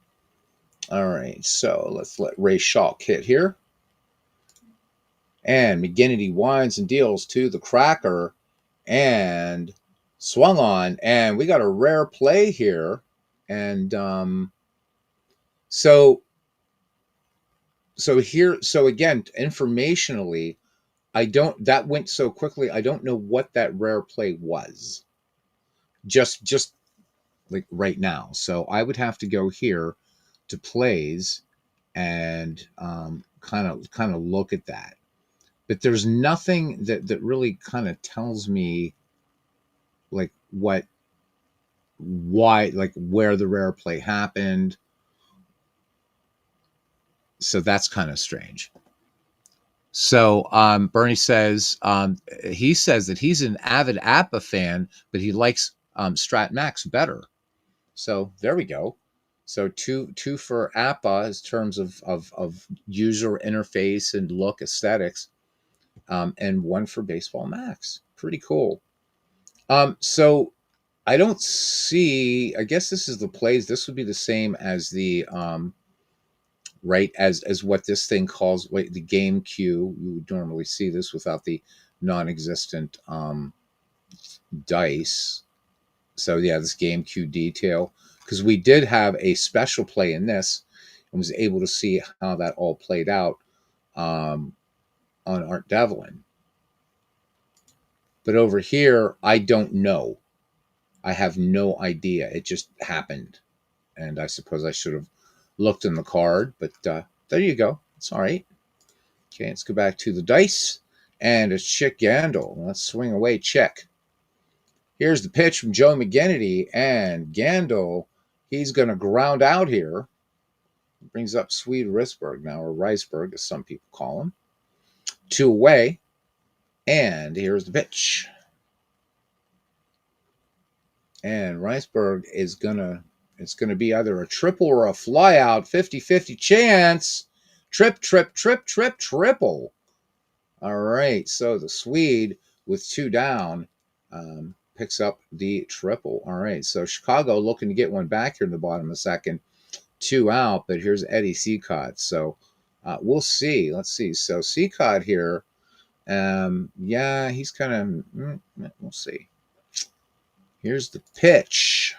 All right, so let's let Ray Schalk hit here. And McGinnity winds and deals to the cracker and swung on. And we got a rare play here. And So here, so again, informationally, I don't, that went so quickly, I don't know what that rare play was. Just like right now. So I would have to go here to plays and kind of look at that. But there's nothing that really kind of tells me like what why like where the rare play happened. So that's kind of strange. So Bernie says he says that he's an avid Appa fan, but he likes Strat Max better. So there we go. So two for Appa in terms of user interface and look aesthetics, and one for Baseball Max. Pretty cool. So I don't see. I guess this is the plays. This would be the same as the right as what this thing calls wait the game queue. You would normally see this without the non-existent dice. So yeah, this game queue detail, because we did have a special play in this and was able to see how that all played out um, on Art Devlin. But over here, I don't know. I have no idea. It just happened, and I suppose I should have looked in the card. But there you go. It's all right. Okay, let's go back to the dice, and it's Chick Gandil. Let's swing away, Chick. Here's the pitch from Joe McGinnity, and Gandil, he's going to ground out here. Brings up Swede Risberg now, or Riceberg, as some people call him. 2 away, and here's the pitch. And Riceberg is it's gonna be either a triple or a flyout, 50-50 chance. Triple. All right, so the Swede with 2 down picks up the triple. All right, so Chicago looking to get one back here in the bottom of the second. 2 out, but here's Eddie Cicotte. So we'll see. Let's see. So Cicotte here, yeah, he's kind of, we'll see. Here's the pitch.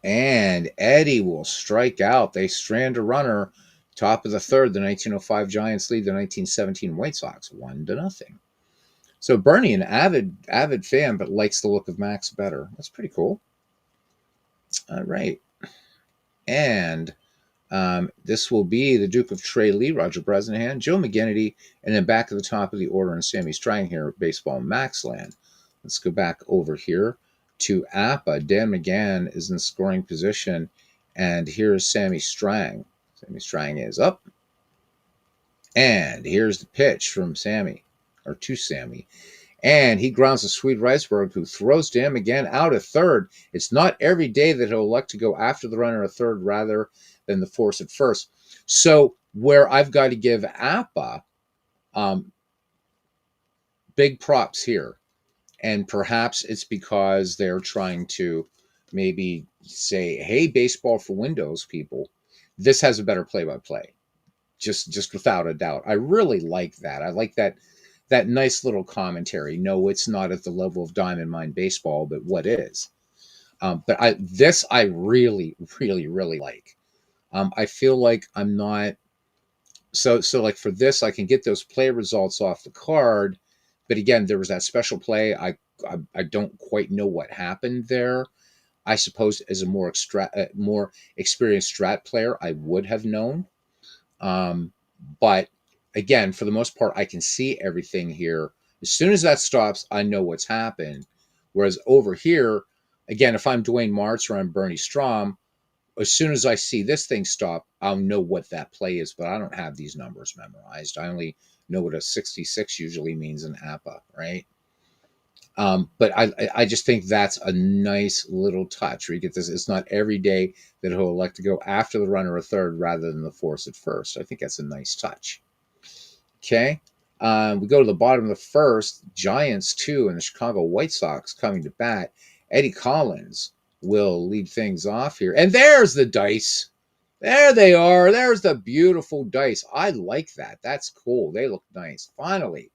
And Eddie will strike out. They strand a runner. Top of the third, the 1905 Giants lead the 1917 White Sox 1-0. So Bernie, an avid fan, but likes the look of Max better. That's pretty cool. All right. And this will be the Duke of Trey Lee, Roger Bresnahan, Joe McGinnity, and then back at the top of the order and Sammy Strang here at Baseball Max Land. Let's go back over here to Appa. Dan McGann is in scoring position, and here's Sammy Strang. Sammy Strang is up. And here's the pitch from Sammy, or to Sammy. And he grounds to Swede Riceberg, who throws Dan McGann out at third. It's not every day that he'll elect to go after the runner at third rather than the force at first. So where I've got to give Appa big props here. And perhaps it's because they're trying to maybe say, hey, baseball for Windows people, this has a better play-by-play. Just without a doubt. I really like that. I like that nice little commentary. No, it's not at the level of Diamond Mine Baseball, but what is? But I really, really, really like. I feel like I'm not so like for this, I can get those play results off the card. But again, there was that special play. I don't quite know what happened there. I suppose as a more experienced strat player, I would have known. But again, for the most part, I can see everything here. As soon as that stops, I know what's happened. Whereas over here, again, if I'm Dwayne Martz or I'm Bernie Strom, as soon as I see this thing stop, I'll know what that play is, but I don't have these numbers memorized. I only know what a 66 usually means in APA, right? But I just think that's a nice little touch where you get this. It's not every day that he'll elect to go after the runner at third rather than the force at first. I think that's a nice touch. Okay. We go to the bottom of the first. Giants 2 and the Chicago White Sox coming to bat. Eddie Collins will lead things off here. And there's the dice. There they are. There's the beautiful dice. I like that. That's cool. They look nice. Finally.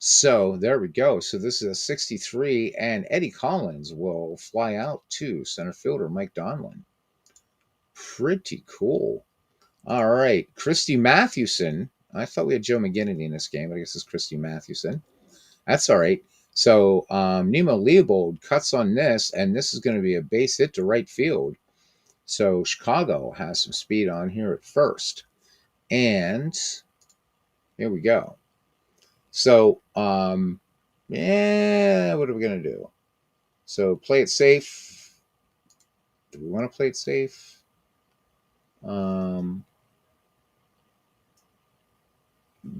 So there we go. So this is a 63, and Eddie Collins will fly out to center fielder Mike Donlin. Pretty cool. All right, Christy Mathewson. I thought we had Joe McGinnity in this game, but I guess it's Christy Mathewson. That's all right. So Nemo Leopold cuts on this, and this is going to be a base hit to right field. So Chicago has some speed on here at first. And here we go. So, yeah, what are we going to do? So play it safe. Do we want to play it safe?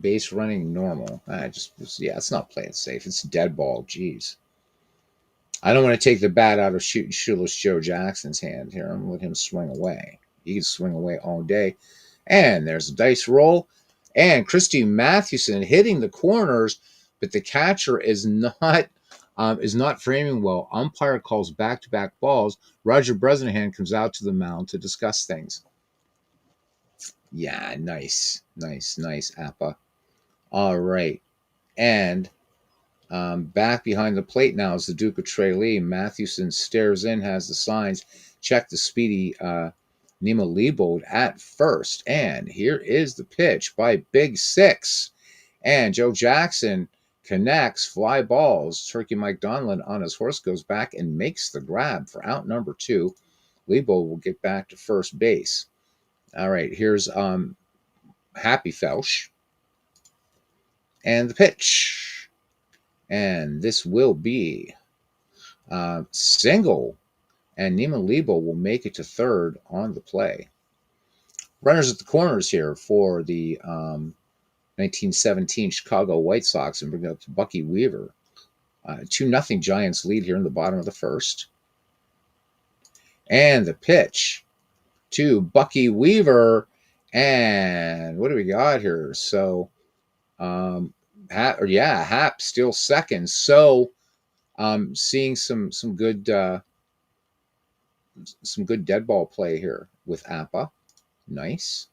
Base running normal. Yeah, it's not playing safe. It's dead ball. Jeez. I don't want to take the bat out of shoeless Joe Jackson's hand here. I'm going to let him swing away. He can swing away all day. And there's a dice roll. And Christy Mathewson hitting the corners, but the catcher is not framing well. Umpire calls back-to-back balls. Roger Bresnahan comes out to the mound to discuss things. Yeah, nice, Appa. All right. And back behind the plate now is the Duke of Trey Lee. Mathewson stares in, has the signs. Check the speedy Nemo Leibold at first. And here is the pitch by Big Six. And Joe Jackson connects, fly balls. Turkey Mike Donlin on his horse goes back and makes the grab for out number 2. Leibold will get back to first base. All right, here's Happy Felsch. And the pitch. And this will be single. And Nemo Leibold will make it to third on the play. Runners at the corners here for the 1917 Chicago White Sox, and bring it up to Bucky Weaver. 2-0 Giants lead here in the bottom of the first. And the pitch to Bucky Weaver. And what do we got here? So, Hap still second. So, seeing some good dead ball play here with Appa. Nice.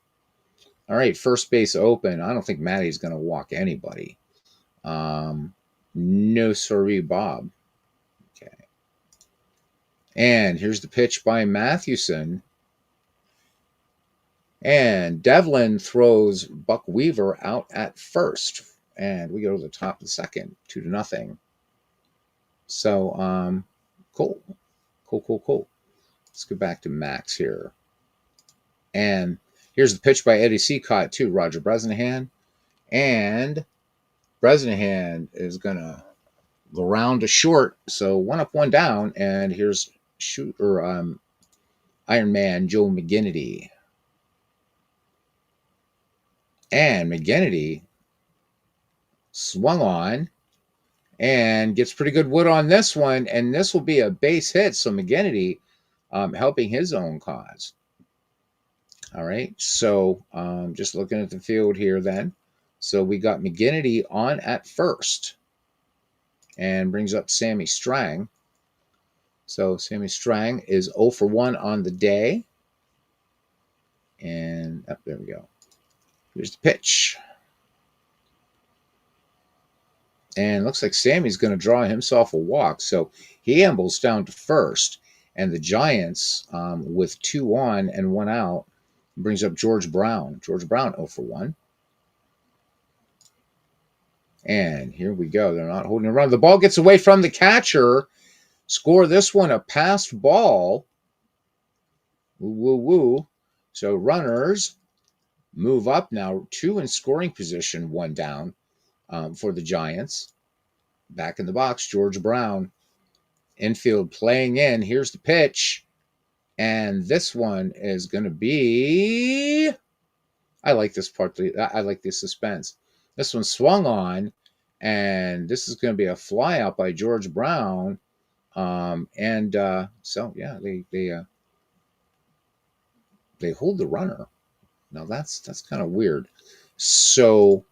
All right, first base open. I don't think Matty's going to walk anybody. No sorry, Bob. Okay. And here's the pitch by Mathewson. And Devlin throws Buck Weaver out at first. And we go to the top of the second, 2-0. So, cool. Let's go back to Max here. And here's the pitch by Eddie Seacott to Roger Bresnahan. And Bresnahan is going to go round to short. So 1 up, 1 down. And here's Iron Man Joe McGinnity. And McGinnity swung on and gets pretty good wood on this one. And this will be a base hit. So McGinnity helping his own cause. All right. So just looking at the field here then. So we got McGinnity on at first. And brings up Sammy Strang. So Sammy Strang is 0 for 1 on the day. And there we go. Here's the pitch. And looks like Sammy's going to draw himself a walk. So he ambles down to first. And the Giants, with 2 on and 1 out, brings up George Brown. George Brown 0 for 1. And here we go. They're not holding it around. The ball gets away from the catcher. Score this one a passed ball. Woo. So runners move up now, 2 in scoring position, 1 down for the Giants. Back in the box, George Brown. Infield playing in. Here's the pitch. And this one is going to be... I like this part. I like the suspense. This one swung on. And this is going to be a fly out by George Brown. So, yeah, they hold the runner. Now, that's kind of weird. So,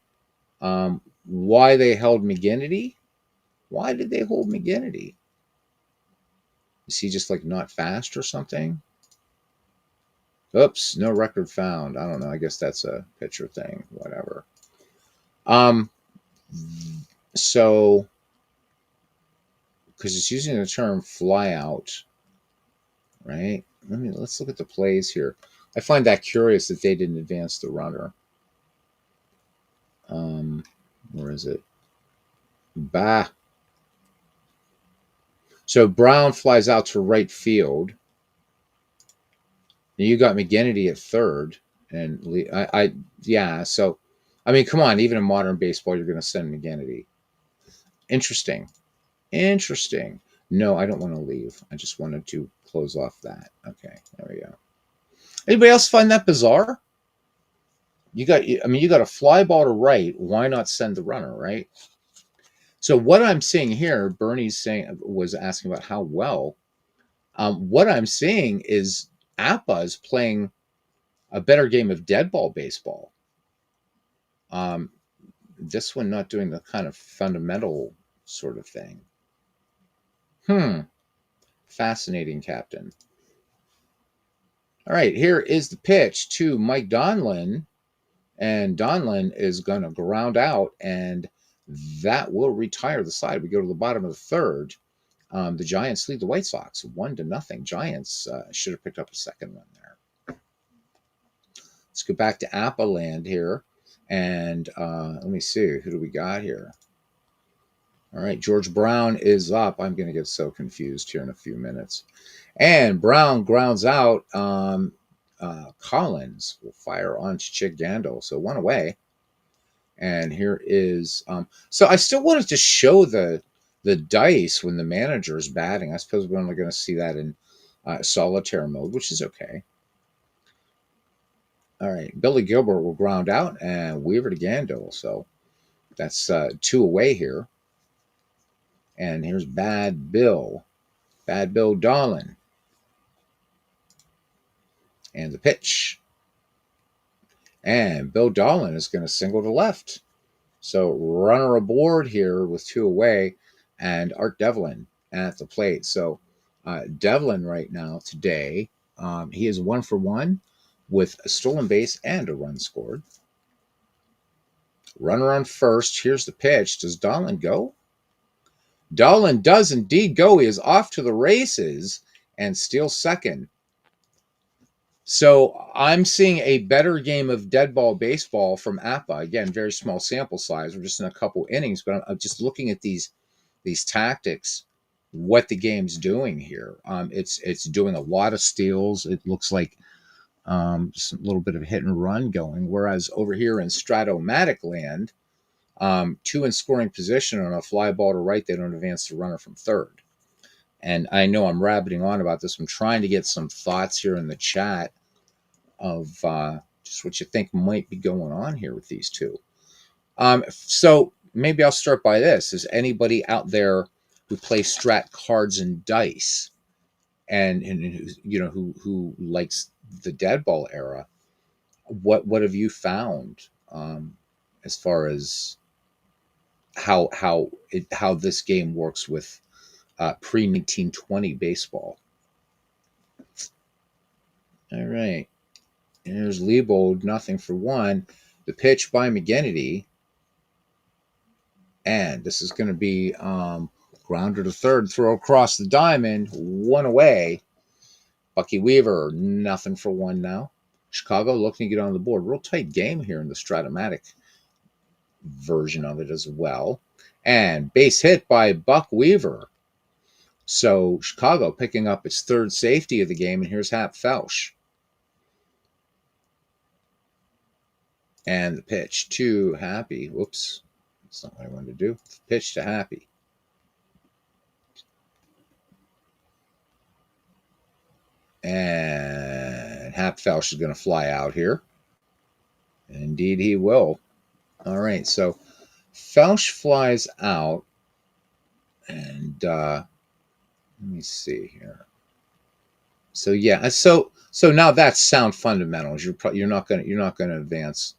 why they held McGinnity? Why did they hold McGinnity? Is he just like not fast or something? Oops, no record found. I don't know. I guess that's a pitcher thing. Whatever. So, because it's using the term fly out, right? Let's look at the plays here. I find that curious that they didn't advance the runner. Where is it? Bah. So Brown flies out to right field. Now you got McGinnity at third, and yeah. So, I mean, come on. Even in modern baseball, you're going to send McGinnity. Interesting. Interesting. No, I don't want to leave. I just wanted to close off that. Okay, there we go. Anybody else find that bizarre? You got a fly ball to right. Why not send the runner, right? So what I'm seeing here, Bernie's saying was asking about how well. What I'm seeing is Appa is playing a better game of dead ball baseball. Um, this one not doing the kind of fundamental sort of thing. Fascinating, Captain. All right, here is the pitch to Mike Donlin, and Donlin is going to ground out, and that will retire the side. We go to the bottom of the third. The Giants lead the White Sox 1-0. Giants should have picked up a second run there. Let's go back to Appa land here, and let me see, who do we got here? All right, George Brown is up. I'm going to get so confused here in a few minutes. And Brown grounds out. Collins will fire on Chigando. So one away. And here is. So I still wanted to show the dice when the manager is batting. I suppose we're only going to see that in solitaire mode, which is okay. All right, Billy Gilbert will ground out and Weaver to Gandol. So that's two away here. And here's Bad Bill Dolan. And the pitch. And Bill Dolan is going to single to left. So runner aboard here with two away, and Art Devlin at the plate. So Devlin right now today, he is 1 for 1 with a stolen base and a run scored. Runner on first. Here's the pitch. Does Dolan go? Dolan does indeed go. He is off to the races and steals second. So I'm seeing a better game of dead ball baseball from Appa. Again, very small sample size. We're just in a couple innings, but I'm just looking at these tactics, what the game's doing here. It's doing a lot of steals. It looks like just a little bit of hit and run going. Whereas over here in Stratomatic land, two in scoring position on a fly ball to right, they don't advance the runner from third. And I know I'm rabbiting on about this. I'm trying to get some thoughts here in the chat of just what you think might be going on here with these two. So maybe I'll start by this. Is anybody out there who plays strat cards and dice and who likes the dead ball era? What have you found as far as how this game works with pre-1920 baseball? All right. And here's Leibold, 0-for-1. The pitch by McGinnity. And this is going to be grounder to third, throw across the diamond, one away. Bucky Weaver, 0-for-1 now. Chicago looking to get on the board. Real tight game here in the Stratomatic version of it as well. And base hit by Buck Weaver. So Chicago picking up its third safety of the game. And here's Hap Felsch. And the pitch to Happy. Whoops. That's not what I wanted to do. Pitch to Happy. And Hap Felsch is going to fly out here. Indeed, he will. All right, so Felsch flies out. And let me see here. So yeah, so now that's sound fundamentals. You're not gonna advance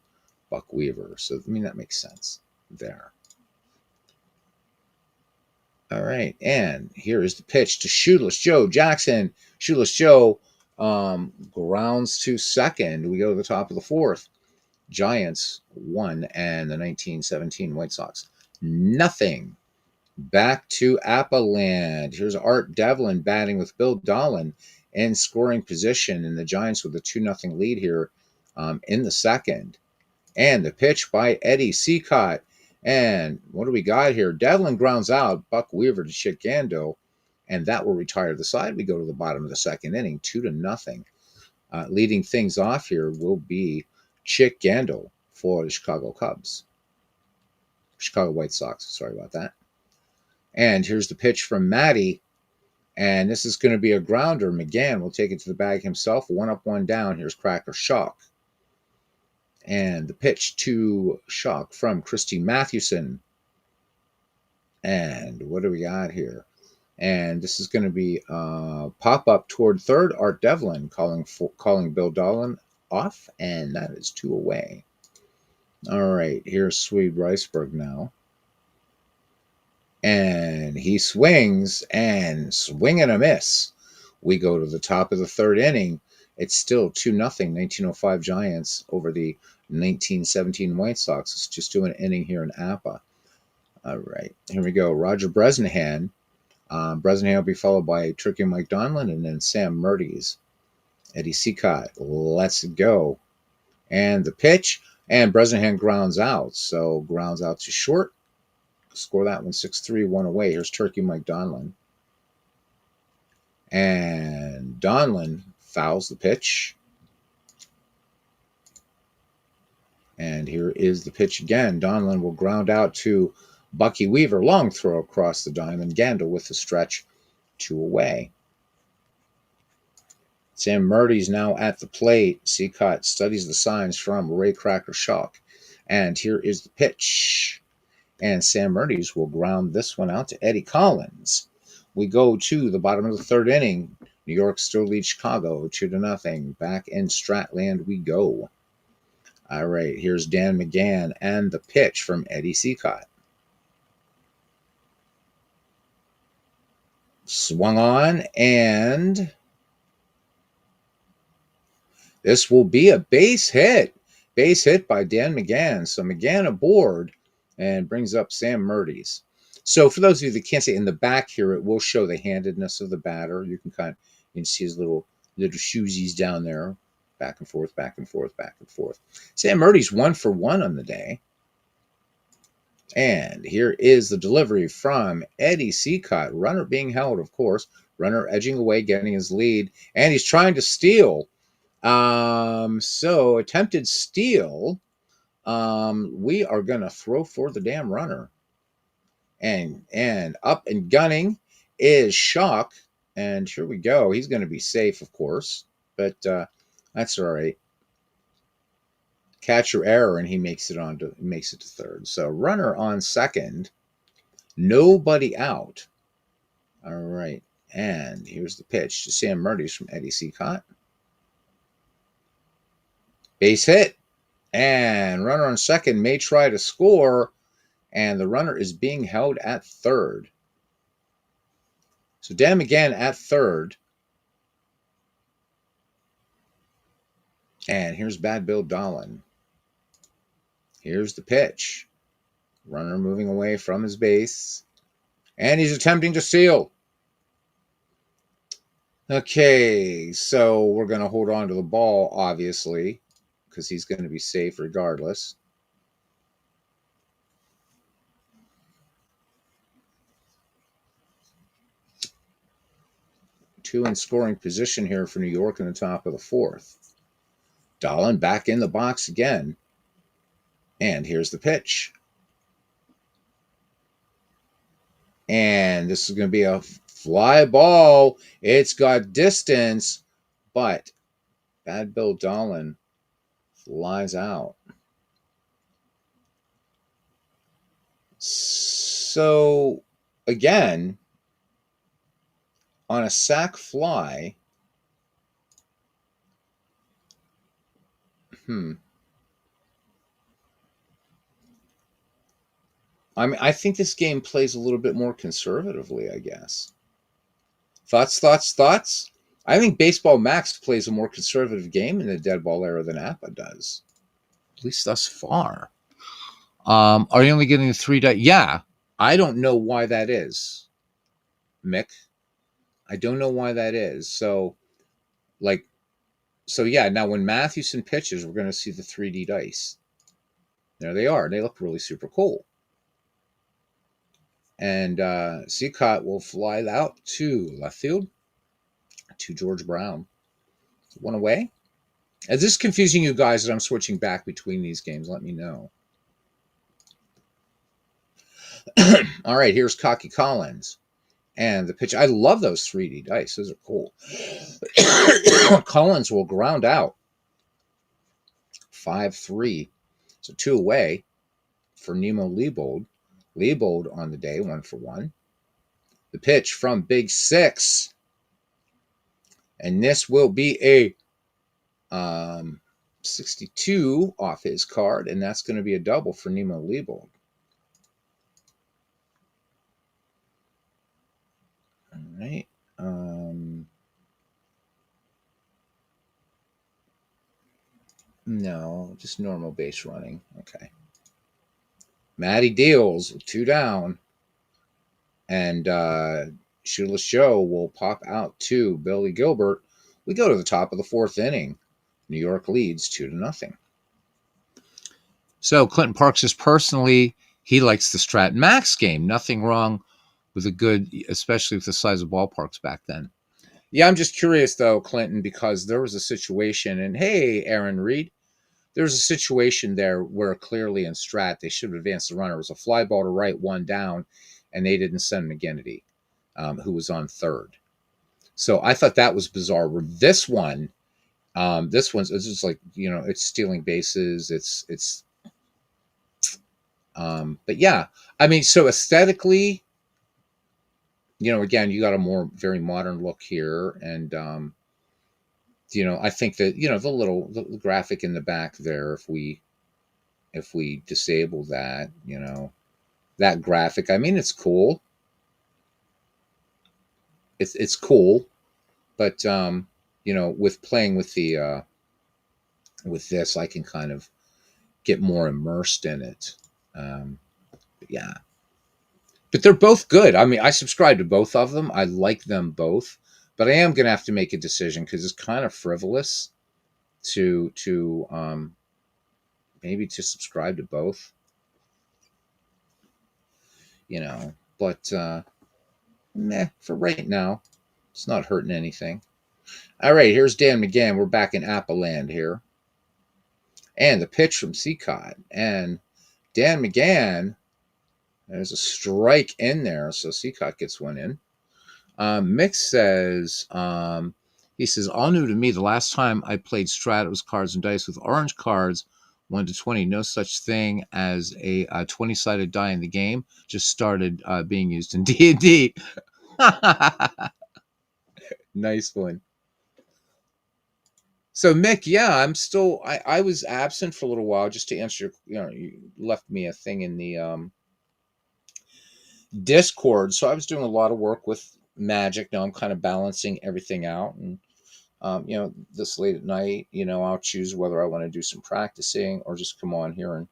Buck Weaver. So I mean that makes sense there. All right, and here is the pitch to Shoeless Joe Jackson. Shoeless Joe grounds to second. We go to the top of the fourth. Giants won, and the 1917 White Sox Nothing. Back to Appaland. Here's Art Devlin batting with Bill Dolan in scoring position, and the Giants with a 2-0 lead here in the second. And the pitch by Eddie Seacott. And what do we got here? Devlin grounds out Buck Weaver to Chick Gando, and that will retire the side. We go to the bottom of the second inning, 2-0. Leading things off here will be Chick Gando for the Chicago Cubs. Chicago White Sox, sorry about that. And here's the pitch from Matty. And this is going to be a grounder. McGann will take it to the bag himself. 1 up, 1 down. Here's Cracker Shock. And the pitch to Shock from Christy Mathewson. And what do we got here? And this is going to be pop up toward third. Art Devlin calling Bill Dolan off. And that is 2 away. All right, here's Swede Riceberg now. And he swings and swing and a miss. We go to the top of the third inning. It's still 2-0, 1905 Giants over the 1917 White Sox. It's just doing an inning here in Appa. All right, here we go. Roger Bresnahan. Bresnahan will be followed by Turkey Mike Donlin and then Sam Murdy's. Eddie Seacott, let's go. And the pitch, and Bresnahan grounds out. So grounds out to short. Score that one 6-3, 1 away. Here's Turkey Mike Donlin. And Donlin fouls the pitch. And here is the pitch again. Donlin will ground out to Bucky Weaver. Long throw across the diamond. Gandil with the stretch, 2 away. Sam Murdy's now at the plate. Seacott studies the signs from Ray Cracker Shock. And here is the pitch. And Sam Murdy's will ground this one out to Eddie Collins. We go to the bottom of the third inning. New York still leads Chicago 2-0. Back in Stratland we go. All right, here's Dan McGann and the pitch from Eddie Seacott. Swung on, and this will be a base hit. Base hit by Dan McGann. So McGann aboard and brings up Sam Murdy's. So for those of you that can't see, in the back here, it will show the handedness of the batter. You can see his little shoesies down there, back and forth, back and forth, back and forth. Sam Murdy's 1 for 1 on the day. And here is the delivery from Eddie Seacott. Runner being held, of course. Runner edging away, getting his lead, and he's trying to steal. So attempted steal. We are going to throw for the damn runner. And up and gunning is Shock. And here we go. He's going to be safe, of course. But that's all right. Catcher error, and he makes it to third. So runner on second. Nobody out. All right. And here's the pitch to Sam Murdy's from Eddie Seacott. Base hit. And runner on second may try to score, and the runner is being held at third. So Dan McGann at third. And here's Bad Bill Dolan. Here's the pitch. Runner moving away from his base. And he's attempting to steal. Okay, so we're going to hold on to the ball, obviously, because he's going to be safe regardless. Two in scoring position here for New York in the top of the fourth. Dolan back in the box again. And here's the pitch. And this is going to be a fly ball. It's got distance, but Bad Bill Dolan flies out. So, again, on a sac fly, I mean, I think this game plays a little bit more conservatively, I guess. Thoughts? I think Baseball Max plays a more conservative game in the dead ball era than APA does, at least thus far. Are you only getting the 3 dice? Yeah. I don't know why that is, Mick. I don't know why that is. So, like, so yeah, now when Mathewson pitches, we're going to see the 3D dice. There they are. They look really super cool. And Seacott will fly out to left field to George Brown. One away. Is this confusing you guys that I'm switching back between these games? Let me know. All right, here's Cocky Collins. And the pitch. I love those 3D dice. Those are cool. Collins will ground out 5-3. So 2 away for Nemo Leibold. Leibold on the day, 1-for-1. The pitch from Big Six. And this will be a 62 off his card, and that's going to be a double for Nemo Leibold. All right. No, just normal base running. Okay. Matty deals 2 down, and Shoeless Joe will pop out to Billy Gilbert. We go to the top of the 4th inning. New York leads 2-0. So Clinton Parks is personally, he likes the Strat Max game. Nothing wrong with a good, especially with the size of ballparks back then. Yeah, I'm just curious though, Clinton, because there was a situation, and hey, Aaron Reed, there was a situation there where clearly in Strat they should have advanced the runner. It was a fly ball to right, 1 down, and they didn't send McGinnity, who was on third. So I thought that was bizarre. Where this one's it's just like, it's stealing bases. But yeah, I mean, so aesthetically, again, you got a very modern look here, and I think that the graphic in the back there, if we disable that, that graphic, I mean, it's cool. It's cool, but with playing with the with this, I can kind of get more immersed in it. Yeah. But they're both good. I mean, I subscribe to both of them. I like them both, but I am going to have to make a decision because it's kind of frivolous to maybe to subscribe to both. But for right now, it's not hurting anything. All right, here's Dan McGann. We're back in Appaland here, and the pitch from Seacott, and Dan McGann. There's a strike in there, so Seacott gets one in. Mick says, he says, all new to me. The last time I played Strat, it was cards and dice with orange cards, 1 to 20. No such thing as a 20-sided die in the game. Just started being used in D&D. Nice one. So Mick, yeah, I'm still. I was absent for a little while just to answer. You left me a thing in the Discord, so I was doing a lot of work with Magic. Now I'm kind of balancing everything out, and this late at night, I'll choose whether I want to do some practicing or just come on here and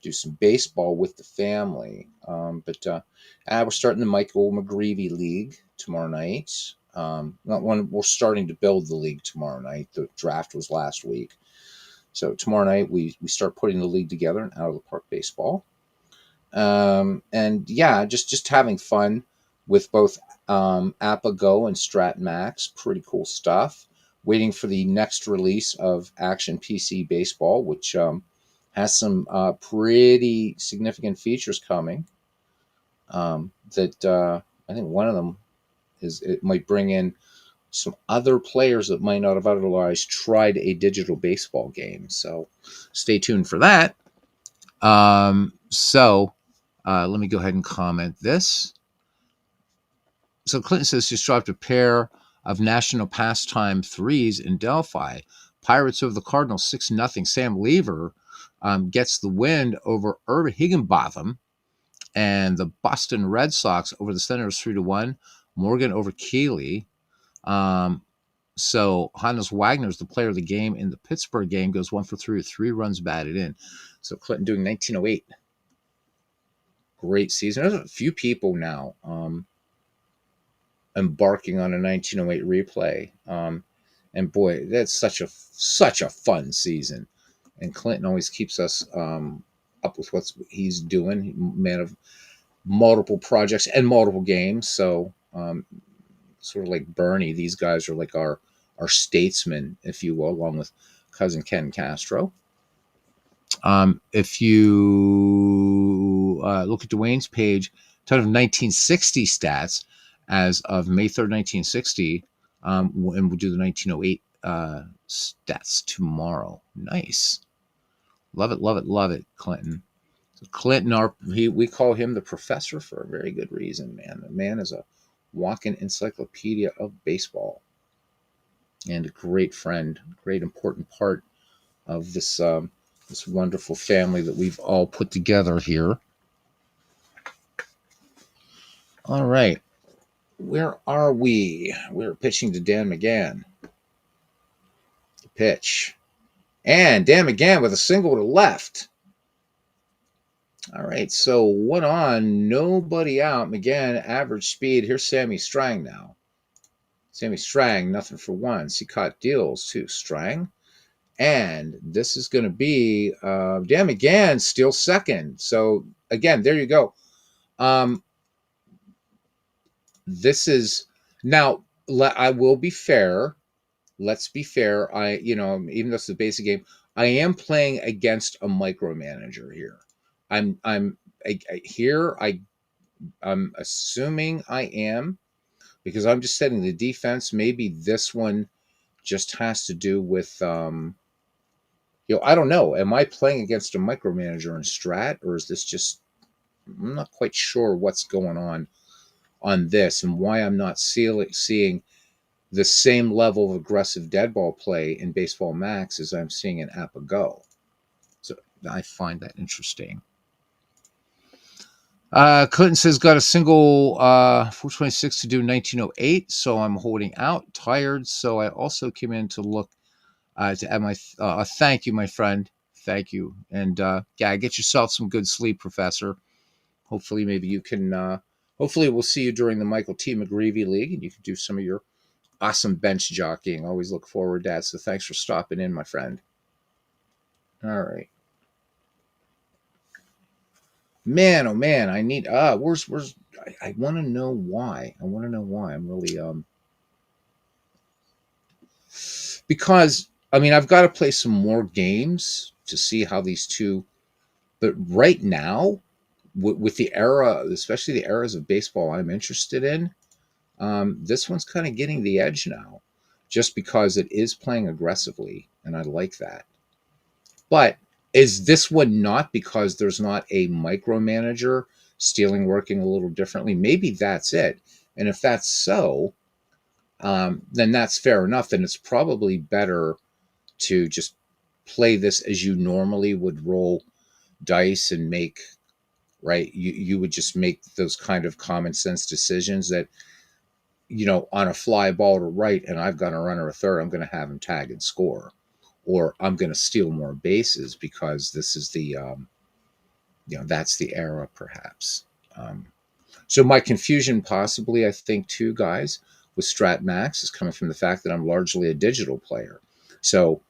do some baseball with the family. But we're starting the Michael McGreevy League tomorrow night. Not one. We're starting to build the league tomorrow night. The draft was last week, so tomorrow night we start putting the league together in out of the park baseball. And yeah, just having fun with both Appa Go and Strat Max. Pretty cool stuff. Waiting for the next release of Action PC Baseball, which has some pretty significant features coming. That I think one of them is it might bring in some other players that might not have otherwise tried a digital baseball game. So stay tuned for that. Let me go ahead and comment this. So Clinton says just dropped a pair of national pastime threes in Delphi. Pirates over the Cardinals 6-0. Sam Lever gets the win over Irv Higginbotham, and the Boston Red Sox over the Senators 3-1. Morgan over Keeley. So Hannes Wagner is the player of the game in the Pittsburgh game. Goes 1 for 3 with 3 runs batted in. So Clinton doing 1908. great season. There's a few people now embarking on a 1908 replay. And boy, that's such a fun season. And Clinton always keeps us up with what he's doing. Man of multiple projects and multiple games. So sort of like Bernie, these guys are like our statesmen, if you will, along with cousin Ken Castro. If you look at Dwayne's page, ton of 1960 stats as of May 3rd, 1960, and we'll do the 1908 stats tomorrow. Nice. Love it, love it, love it, Clinton. So Clinton, we call him the professor for a very good reason, man. The man is a walking encyclopedia of baseball and a great friend, great important part of this wonderful family that we've all put together here. All right. Where are we? We're pitching to Dan McGann. The pitch. And Dan McGann with a single to left. All right. So 1 on, nobody out. McGann, average speed. Here's Sammy Strang now. Sammy Strang, nothing for once. He caught deals too. Strang. And this is going to be Dan McGann still second. So again, there you go. This is now. I will be fair. Let's be fair. Even though it's a basic game, I am playing against a micromanager here. I'm assuming I am because I'm just setting the defense. Maybe this one just has to do with I don't know. Am I playing against a micromanager in Strat, or is this just? I'm not quite sure what's going on this and why I'm not seeing the same level of aggressive dead ball play in Baseball Max as I'm seeing in Apago. So I find that interesting. Clinton says got a single 426 to do 1908, so I'm holding out. Tired, so I also came in to look to add my thank you, my friend. Thank you, and get yourself some good sleep, Professor. Hopefully, maybe you can. Hopefully, we'll see you during the Michael T. McGreevy League, and you can do some of your awesome bench jockeying. Always look forward to that. So thanks for stopping in, my friend. All right. Man, oh man, I need where's I want to know why. I want to know why. I'm really because I've got to play some more games to see how these two, but right now with the era, especially the eras of baseball I'm interested in, this one's kind of getting the edge now just because it is playing aggressively and I like that. But is this one not because there's not a micromanager stealing working a little differently? Maybe that's it. And if that's so, then that's fair enough. Then it's probably better to just play this as you normally would roll dice and make, right? You would just make those kind of common sense decisions that, on a fly ball to right and I've got a runner a third, I'm going to have him tag and score. Or I'm going to steal more bases because this is the, that's the era perhaps. So my confusion possibly, I think too, guys, with Strat Max is coming from the fact that I'm largely a digital player. So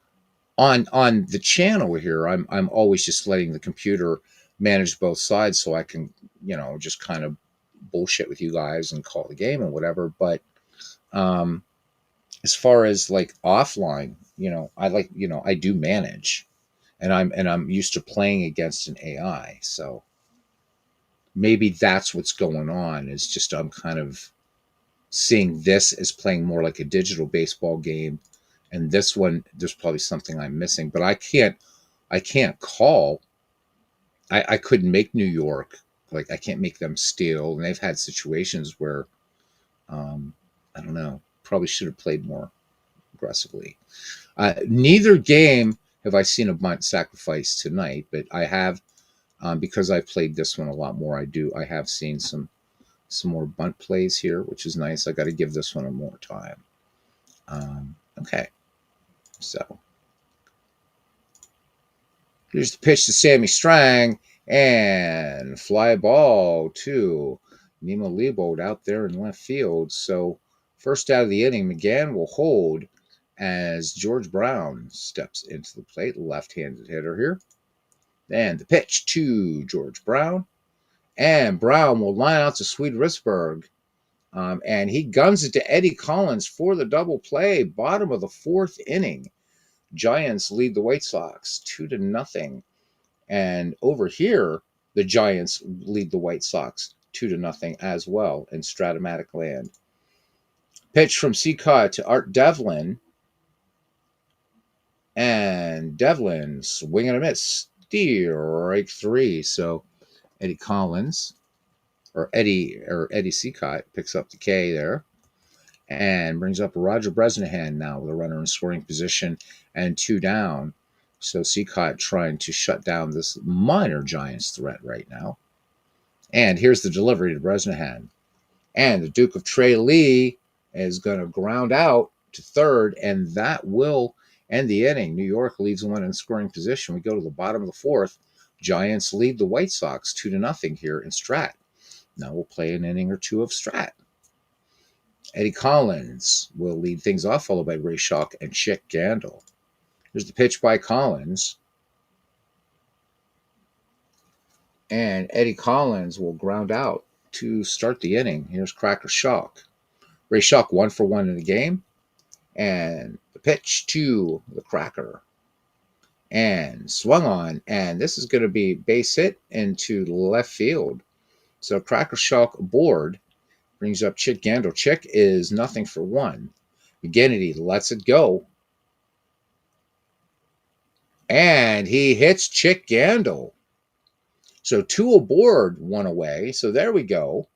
on the channel here, I'm always just letting the computer manage both sides so I can, just kind of bullshit with you guys and call the game and whatever. But as far as like offline, I do manage, and I'm used to playing against an AI. So maybe that's what's going on. Is just I'm kind of seeing this as playing more like a digital baseball game, and this one there's probably something I'm missing. But I can't call. I couldn't make New York, like I can't make them steal, and they've had situations where I don't know. Probably should have played more aggressively. Neither game have I seen a bunt sacrifice tonight, but I have, because I've played this one a lot more. I have seen some more bunt plays here, which is nice. I got to give this one a more time. Okay, so here's the pitch to Sammy Strang. And fly ball to Nemo Leibold out there in left field. So first out of the inning, McGann will hold as George Brown steps into the plate, left-handed hitter here. And the pitch to George Brown. And Brown will line out to Swede Risberg. And he guns it to Eddie Collins for the double play. Bottom of the fourth inning. Giants lead the White Sox 2-0. And over here, the Giants lead the White Sox 2-0 as well in Stratomatic land. Pitch from Cicotte to Art Devlin. And Devlin swing and a miss. Strike three. So Eddie Collins or Eddie Cicotte picks up the K there and brings up Roger Bresnahan now with a runner in scoring position and 2 down. So Cicotte trying to shut down this minor Giants threat right now. And here's the delivery to Bresnahan. And the Duke of Tralee is going to ground out to third, and that will end the inning. New York leads one in scoring position. We go to the bottom of the fourth. Giants lead the White Sox 2-0 here in Strat. Now we'll play an inning or two of Strat. Eddie Collins will lead things off, followed by Ray Schock and Chick Gandil. Here's the pitch by Collins. And Eddie Collins will ground out to start the inning. Here's Cracker Schock. Ray Schock 1 for 1 in the game. And the pitch to the Cracker. And swung on. And this is going to be base hit into left field. So Cracker Schock aboard. Brings up Chick Gandil. Chick is nothing for 1. McGinnity lets it go. And he hits Chick Gandil. So 2 aboard, 1 away. So there we go.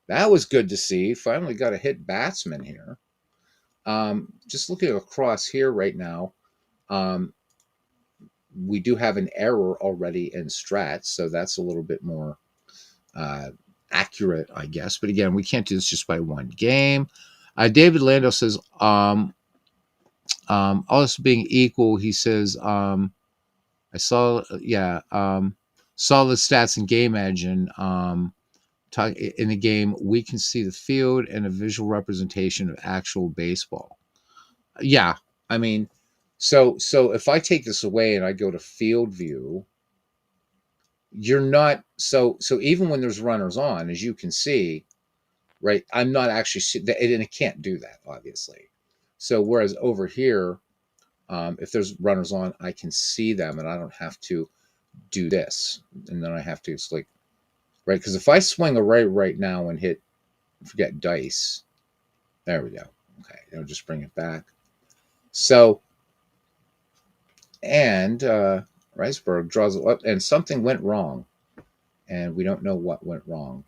That was good to see. Finally got a hit batsman here. Just looking across here right now, we do have an error already in Strat, so that's a little bit more accurate, I guess. But again, we can't do this just by one game. David Lando says, all this being equal, he says, I saw, saw the stats in Game Engine. In the game, we can see the field and a visual representation of actual baseball. Yeah, I mean, so if I take this away and I go to field view, you're not so even when there's runners on, as you can see, right? I'm not actually and it can't do that, obviously. So whereas over here, if there's runners on, I can see them and I don't have to do this, and then I have to, it's like, right? Because if I swing a right now and hit, forget dice, there we go. Okay, I'll just bring it back. So, and Reisberg draws it up, and something went wrong, and we don't know what went wrong.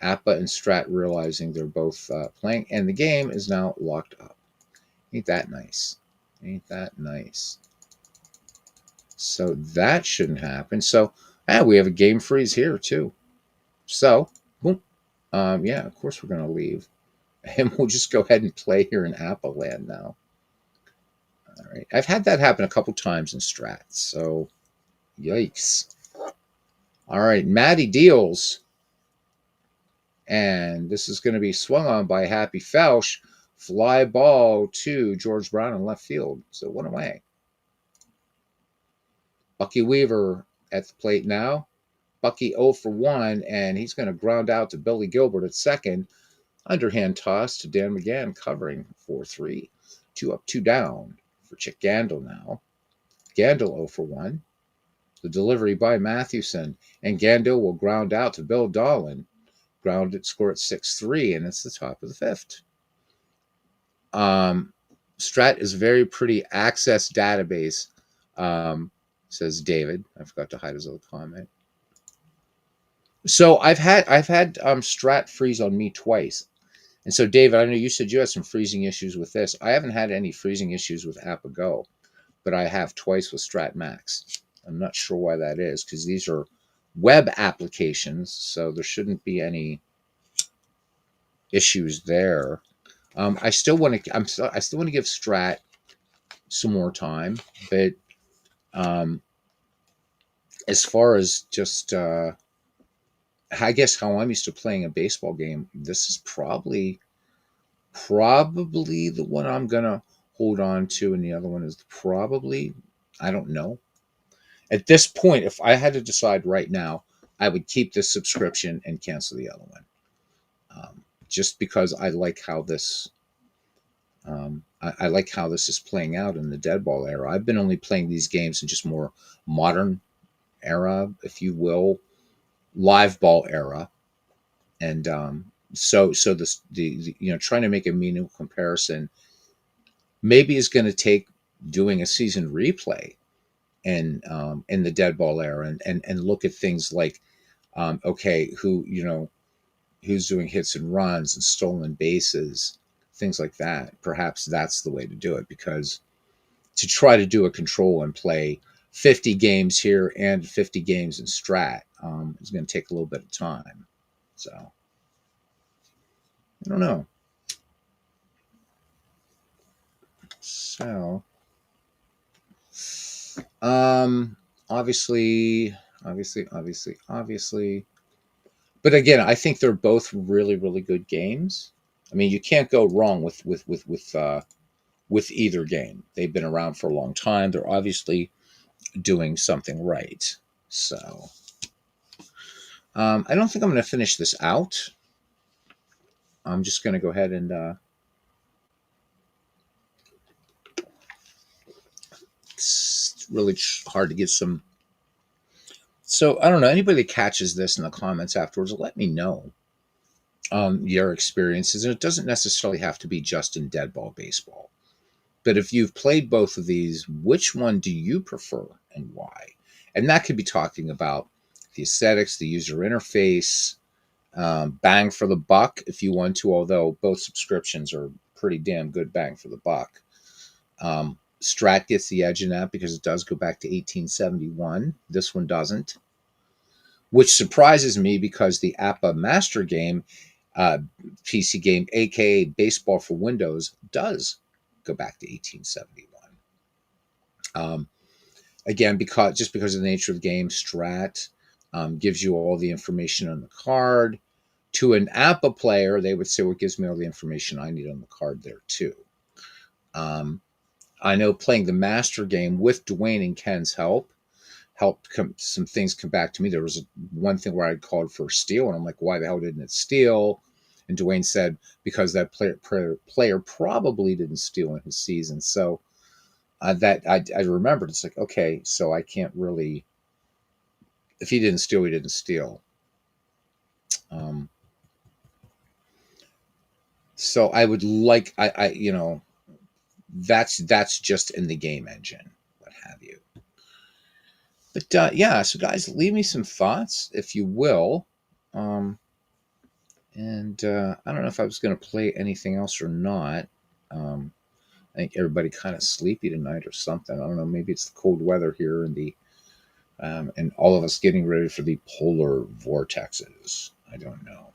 Appa and Strat realizing they're both playing, and the game is now locked up. Ain't that nice? Ain't that nice? So that shouldn't happen. So, we have a game freeze here too. So, boom. Yeah, of course we're going to leave. And we'll just go ahead and play here in Appa land now. All right. I've had that happen a couple times in Strat, so yikes. All right, Matty deals. And this is going to be swung on by Happy Felsch. Fly ball to George Brown in left field. So 1 away. Bucky Weaver at the plate now. Bucky 0 for 1, and he's going to ground out to Billy Gilbert at second. Underhand toss to Dan McGann covering 4-3. 2 up, 2 down for Chick Gandil now. Gandil 0 for 1. The delivery by Mathewson, and Gandil will ground out to Bill Dolan. Grounded, score at 6-3, and it's the top of the fifth. Strat is very pretty. Access database, says David. I forgot to hide his other comment. So I've had Strat freeze on me twice. And so, David, I know you said you had some freezing issues with this. I haven't had any freezing issues with AppaGo, but I have twice with Strat Max. I'm not sure why that is, because these are web applications, so there shouldn't be any issues there. I still want to give Strat some more time, but as far as just, I guess how I'm used to playing a baseball game, this is probably the one I'm gonna hold on to, and the other one is probably, I don't know. At this point, if I had to decide right now, I would keep this subscription and cancel the other one, just because I like how this. I like how this is playing out in the dead ball era. I've been only playing these games in just more modern era, if you will, live ball era, and so trying to make a meaningful comparison maybe is going to take doing a season replay in the dead ball era, and look at things like, okay, who's doing hits and runs and stolen bases, things like that. Perhaps that's the way to do it, because to try to do a control and play 50 games here and 50 games in strat is going to take a little bit of time. So I don't know. So um obviously, but again, I think they're both really, really good games. I mean, you can't go wrong with either game. They've been around for a long time. They're obviously doing something right. So I don't think I'm going to finish this out. I'm just going to go ahead and it's really hard to get some. So I don't know. Anybody that catches this in the comments afterwards, let me know your experiences. And it doesn't necessarily have to be just in dead ball baseball. But if you've played both of these, which one do you prefer and why? And that could be talking about the aesthetics, the user interface, bang for the buck if you want to, although both subscriptions are pretty damn good bang for the buck. Strat gets the edge in that because it does go back to 1871. This one doesn't, which surprises me because the APA Master game, uh, PC game, aka Baseball for Windows, does go back to 1871. Um, Again, because of the nature of the game, Strat gives you all the information on the card. To an APA player, they would say, "Well, it gives me all the information I need on the card there too." Um, I know playing the master game with Dwayne and Ken's helped some things come back to me. There was one thing where I called for a steal, and I'm like, "Why the hell didn't it steal?" And Dwayne said, "Because that player probably didn't steal in his season." So that I remembered. It's like, okay, so I can't really. If he didn't steal, he didn't steal. Um, so I would like that's just in the game engine, what have you. But yeah, so guys, leave me some thoughts if you will. Um, and I don't know if I was going to play anything else or not. I think everybody kind of sleepy tonight or something. I don't know. Maybe it's the cold weather here and all of us getting ready for the polar vortexes. I don't know.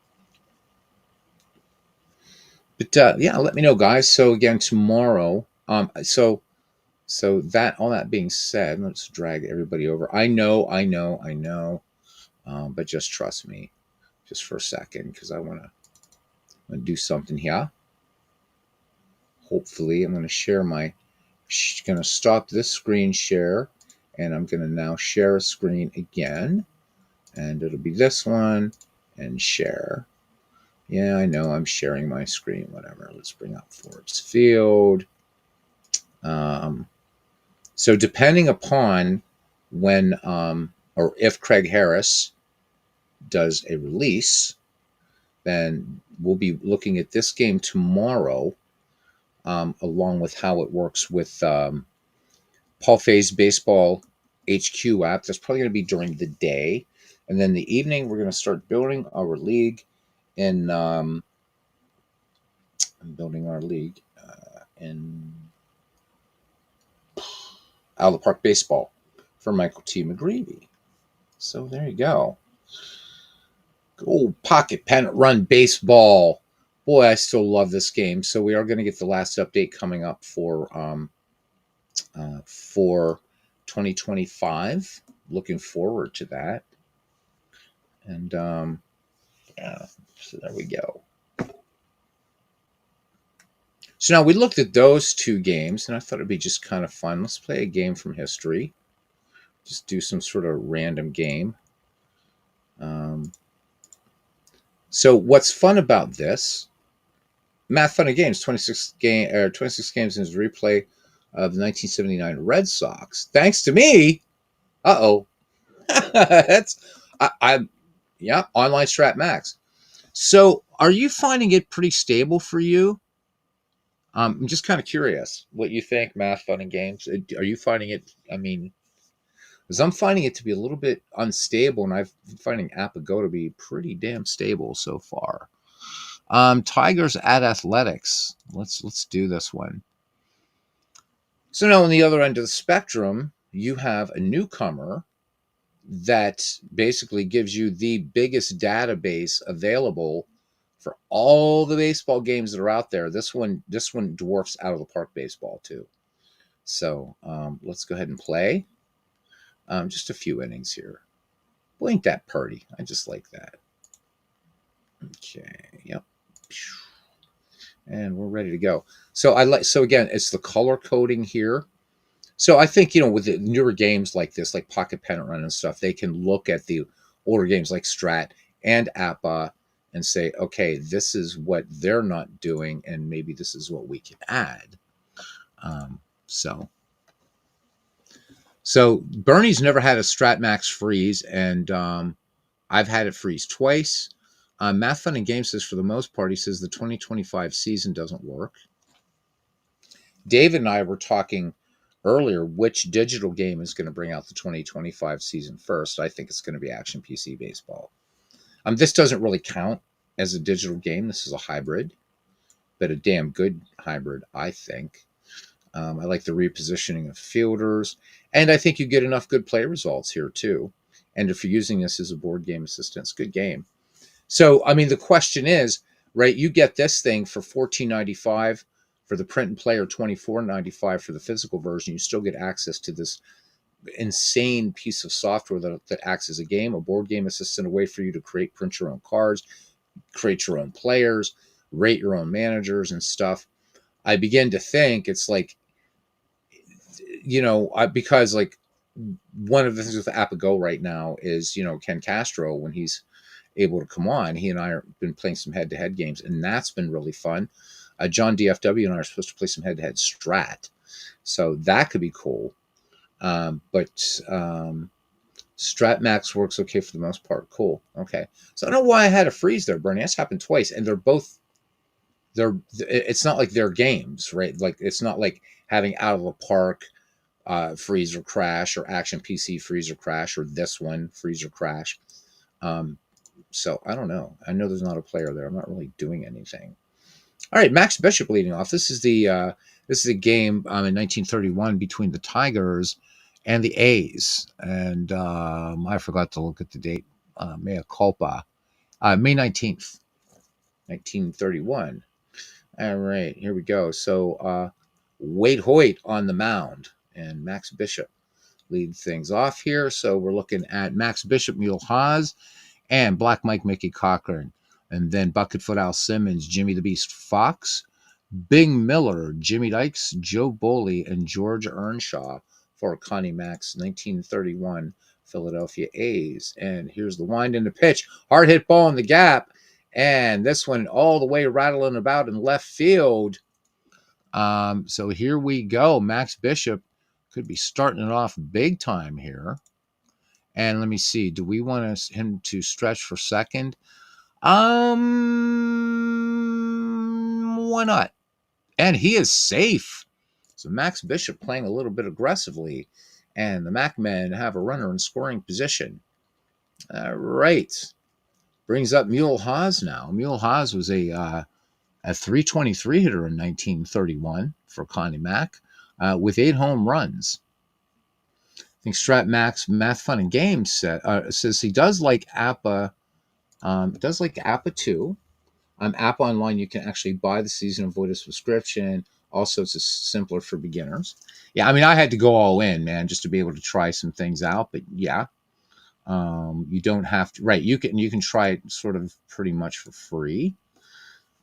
But yeah, let me know, guys. So again, tomorrow. So that all that being said, let's drag everybody over. I know. But just trust me, just for a second, because I want to do something here. Hopefully, I'm going to share my. Going to stop this screen share, and I'm going to now share a screen again, and it'll be this one, and share. Yeah, I know I'm sharing my screen. Whatever. Let's bring up Forbes Field. So depending upon when or if Craig Harris does a release, then we'll be looking at this game tomorrow, along with how it works with Paul Fay's Baseball HQ app. That's probably going to be during the day. And then the evening, we're going to start building our league in in Out of the Park Baseball for Michael T. McGreevy. So there you go. Oh, pocket pennant run baseball. Boy, I still love this game. So we are going to get the last update coming up for 2025. looking forward to that. And yeah, so there we go. So now we looked at those two games, and I thought it'd be just kind of fun. Let's play a game from history. Just do some sort of random game. Um, so what's fun about this? Math Fun and Games, 26 games in his replay of the 1979 Red Sox. Thanks to me. Uh-oh. That's I yeah, online strat max. So are you finding it pretty stable for you? I'm just kind of curious what you think, Math Fun and Games. Are you finding it? I mean, because I'm finding it to be a little bit unstable, and I've been finding Apago to be pretty damn stable so far. Tigers at Athletics. Let's do this one. So now on the other end of the spectrum, you have a newcomer that basically gives you the biggest database available for all the baseball games that are out there. This one dwarfs Out of the Park baseball too. So let's go ahead and play. Just a few innings here. Blink that Purdy. I just like that. Okay. Yep. And we're ready to go. So again, it's the color coding here. So I think, with the newer games like this, like Pocket Pennant Run and stuff, they can look at the older games like Strat and Appa and say, okay, this is what they're not doing, and maybe this is what we can add. Um, so Bernie's never had a Strat Max freeze, and I've had it freeze twice. Math Fun and Games says, for the most part, he says the 2025 season doesn't work. David and I were talking earlier which digital game is going to bring out the 2025 season first. I think it's going to be Action PC Baseball. This doesn't really count as a digital game. This is a hybrid, but a damn good hybrid, I think. I like the repositioning of fielders, and I think you get enough good play results here too. And if you're using this as a board game assistant, it's a good game. So, I mean, the question is, right, you get this thing for $14.95 for the print and play, or $24.95 for the physical version. You still get access to this insane piece of software that acts as a game, a board game assistant, a way for you to print your own cards, create your own players, rate your own managers and stuff. I begin to think it's like, because like one of the things with Apago right now is, Ken Castro, when he's able to come on, he and I have been playing some head-to-head games, and that's been really fun. John DFW and I are supposed to play some head-to-head strat, so that could be cool. But Strat Max works okay for the most part. Cool. Okay. So I don't know why I had a freeze there, Bernie. That's happened twice, and it's not like they're games, right? Like, it's not like having Out of the Park freeze or crash, or Action PC freeze or crash, or this one freeze or crash. So I don't know. I know there's not a player there. I'm not really doing anything. All right, Max Bishop leading off. This is the game in 1931 between the Tigers and the A's, and I forgot to look at the date. Mea culpa. May 19th, 1931. All right, here we go. So Wade Hoyt on the mound, and Max Bishop lead things off here. So we're looking at Max Bishop, Mule Haas, and Black Mike Mickey Cochran. And then Bucketfoot Al Simmons, Jimmy the Beast Fox, Bing Miller, Jimmy Dykes, Joe Boley, and George Earnshaw for Connie Mack's 1931 Philadelphia A's. And here's the wind and the pitch. Hard hit ball in the gap. And this one all the way rattling about in left field. So here we go. Max Bishop could be starting it off big time here. And let me see. Do we want him to stretch for second? Why not? And he is safe. So Max Bishop playing a little bit aggressively, and the Mac men have a runner in scoring position. All right. Brings up Mule Haas now. Mule Haas was a 323 hitter in 1931 for Connie Mack with 8 home runs. I think Strat Max Math Fun and Games says he does like Appa. Does like Appa too. Appa Online, you can actually buy the season, avoid a subscription, Also, it's simpler for beginners. Yeah, I mean, I had to go all in, man, just to be able to try some things out. But yeah, you don't have to. Right, you can try it sort of pretty much for free.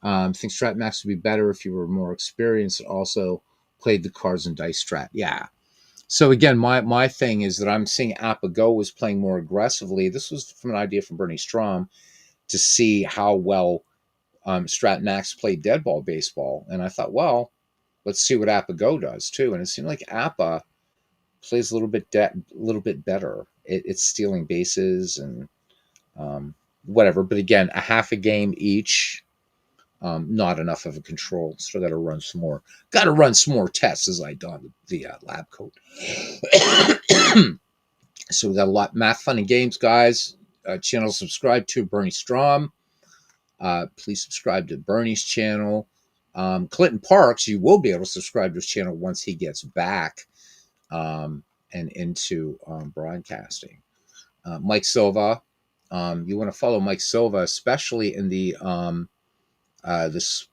I think Strat Max would be better if you were more experienced. Also, played the cards and dice Strat. Yeah. So again, my thing is that I'm seeing Apago was playing more aggressively. This was from an idea from Bernie Strom to see how well Strat Max played dead ball baseball, and I thought, well, let's see what Apago does too. And it seemed like Appa plays a little bit better. It's stealing bases and whatever. But again, a half a game each, not enough of a control. Still got to run some more. Got to run some more tests as I don the lab coat. So we got a lot math, fun, and games, guys. Channel subscribe to Bernie Strom. Please subscribe to Bernie's channel. Clinton Parks, you will be able to subscribe to his channel once he gets back and into broadcasting. Mike Silva, you want to follow Mike Silva, especially in the this,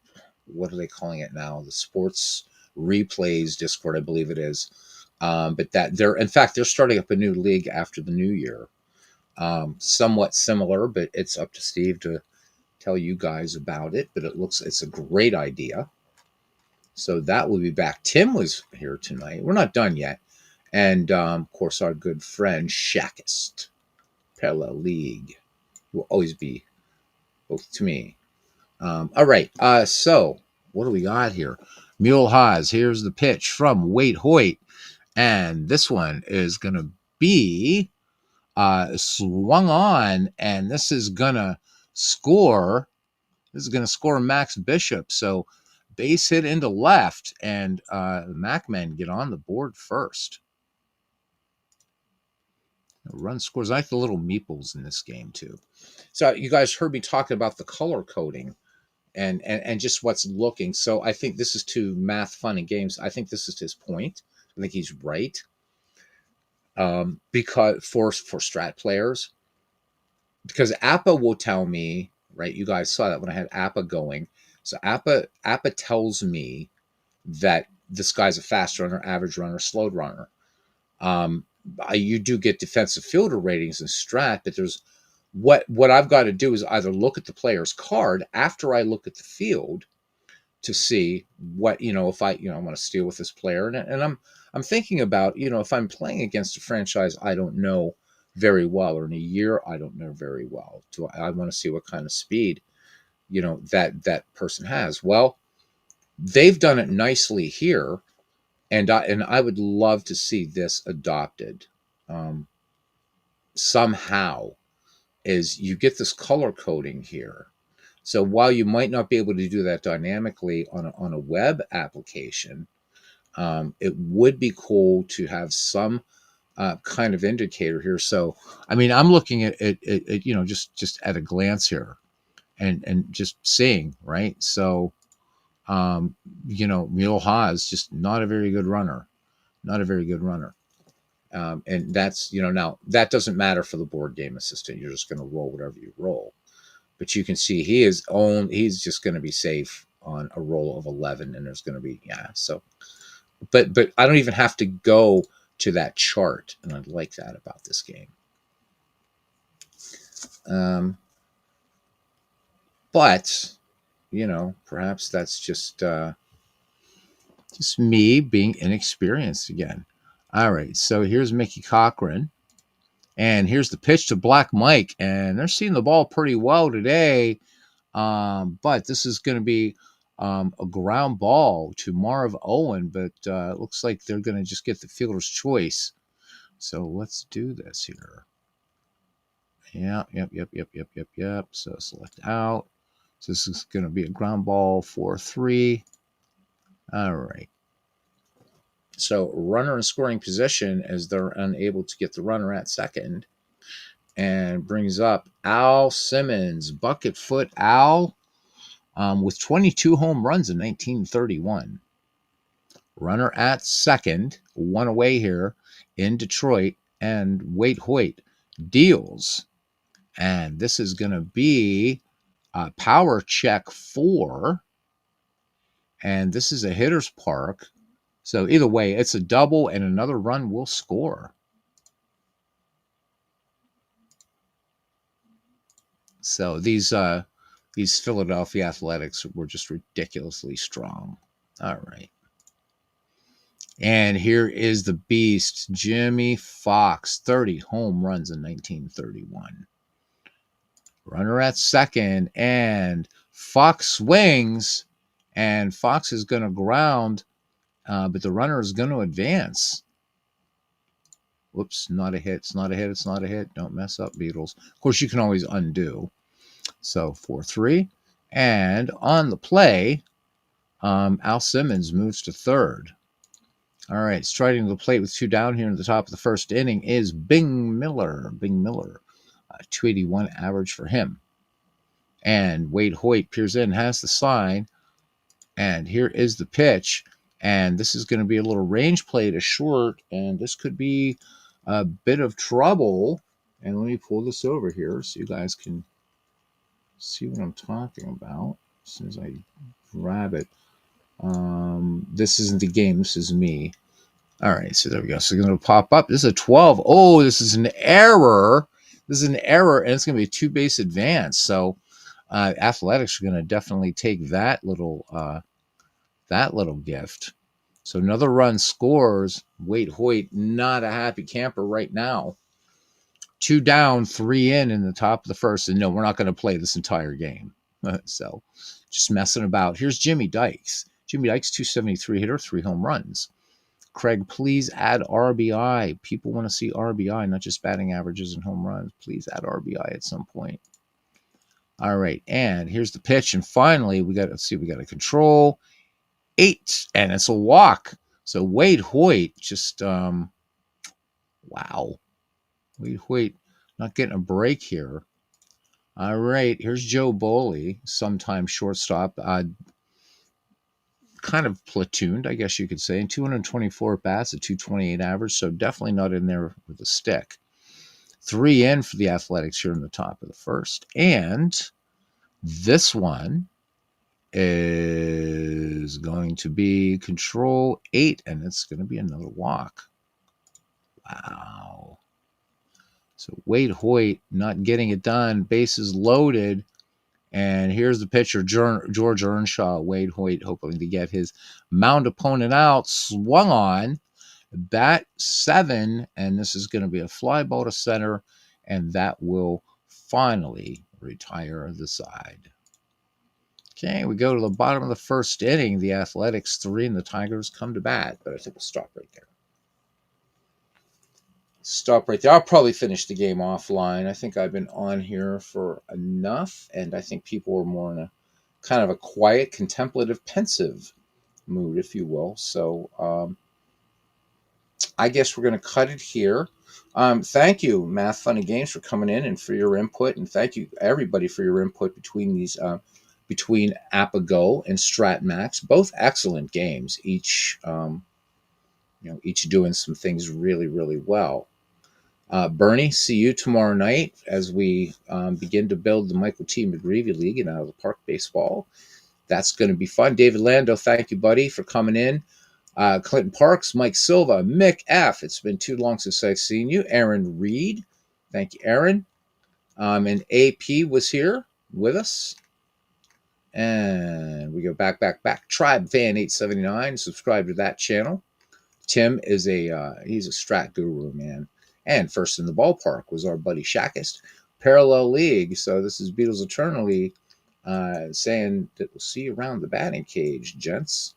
what are they calling it now? The sports replays Discord, I believe it is. But that in fact, they're starting up a new league after the new year. Somewhat similar, but it's up to Steve to tell you guys about it. But it's a great idea. So that will be back. Tim was here tonight. We're not done yet. And of course, our good friend Shackist, Parallel League, will always be both to me. All right. So what do we got here? Mule Haas. Here's the pitch from Wade Hoyt. And this one is going to be swung on. And this is going to score. This is going to score Max Bishop. So base hit into left. And the MacMen get on the board first. Run scores. I like the little meeples in this game, too. So you guys heard me talking about the color coding. And just what's looking. So I think this is to math, fun, and games. I think this is his point. I think he's right. Because for strat players, because Appa will tell me, right? You guys saw that when I had Appa going. So Appa tells me that this guy's a fast runner, average runner, slow runner. You do get defensive fielder ratings in strat, but there's what I've got to do is either look at the player's card after I look at the field to see what, if I want to steal with this player. And I'm thinking about, if I'm playing against a franchise I don't know very well, or in a year I don't know very well, I want to see what kind of speed, that person has. Well, they've done it nicely here, and I would love to see this adopted somehow. Is you get this color coding here. So while you might not be able to do that dynamically on a web application, it would be cool to have some kind of indicator here. So, I mean, I'm looking at just at a glance here, and just seeing, right. So, Mule Haas just not a very good runner, and that's now that doesn't matter for the board game assistant. You're just going to roll whatever you roll. But you can see he's just going to be safe on a roll of 11, and there's going to be, so, but I don't even have to go to that chart, and I like that about this game. But, perhaps that's just me being inexperienced again. All right, so here's Mickey Cochran. And here's the pitch to Black Mike. And they're seeing the ball pretty well today. But this is going to be a ground ball to Marv Owen. But it looks like they're going to just get the fielder's choice. So let's do this here. Yeah, yep. So select out. So this is going to be a ground ball 4-3. All right. So runner in scoring position as they're unable to get the runner at second. And brings up Al Simmons, bucket foot Al, with 22 home runs in 1931. Runner at second, one away here in Detroit, and Wade Hoyt deals. And this is going to be a power check 4. And this is a hitter's park. So either way, it's a double and another run will score. So these Philadelphia Athletics were just ridiculously strong. All right. And here is the beast, Jimmy Fox, 30 home runs in 1931. Runner at second, and Fox swings, and Fox is going to ground, but the runner is going to advance. Whoops, not a hit. It's not a hit. It's not a hit. Don't mess up, Beatles. Of course, you can always undo. So 4-3. And on the play, Al Simmons moves to third. All right, striding to the plate with 2 down here in the top of the first inning is Bing Miller. 281 average for him. And Wade Hoyt peers in, has the sign, and here is the pitch. And this is going to be a little range play to short, and this could be a bit of trouble. And let me pull this over here so you guys can see what I'm talking about as soon as I grab it. This isn't the game. This is me. All right, so there we go. So it's going to pop up. This is a 12. Oh, this is an error. This is an error, and it's going to be a 2-base advance. So Athletics are going to definitely take that little gift. So another run scores. Wade Hoyt, not a happy camper right now. 2 down, 3 in the top of the first. And no, we're not going to play this entire game. So just messing about. Here's Jimmy Dykes. Jimmy Dykes, 273 hitter, 3 home runs. Craig, please add RBI. People want to see RBI, not just batting averages and home runs. Please add RBI at some point. All right, and here's the pitch. And finally, we got a control. 8, and it's a walk. So Wade Hoyt just, wow. Wade Hoyt not getting a break here. All right, here's Joe Boley, sometime shortstop. Kind of platooned, I guess you could say. 224 bats, a 228 average, so definitely not in there with a stick. 3 in for the Athletics here in the top of the first. And this one is going to be control 8, and it's going to be another walk. Wow. So Wade Hoyt not getting it done. Bases loaded. And here's the pitcher, George Earnshaw. Wade Hoyt hoping to get his mound opponent out. Swung on. Bat 7. And this is going to be a fly ball to center. And that will finally retire the side. Okay, we go to the bottom of the first inning. The Athletics 3 and the Tigers come to bat. But I think we'll stop right there. I'll probably finish the game offline. I think I've been on here for enough, and I think people are more in a kind of a quiet, contemplative, pensive mood, if you will. So I guess we're going to cut it here. Thank you, Math Funny Games, for coming in and for your input, and thank you everybody for your input between these between Apago and StratMax. Both excellent games, each doing some things really, really well. Bernie, see you tomorrow night as we begin to build the Michael T. McGreevy League and Out of the Park Baseball. That's going to be fun. David Lando, thank you, buddy, for coming in. Clinton Parks, Mike Silva, Mick F. It's been too long since I've seen you. Aaron Reed, thank you, Aaron. And AP was here with us. And we go back. Tribe Fan 879, subscribe to that channel. Tim is he's a strat guru, man. And first in the ballpark was our buddy Shackist. Parallel League. So this is Beatles Eternally saying that we'll see you around the batting cage, gents.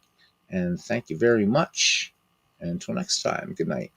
And thank you very much. And until next time, good night.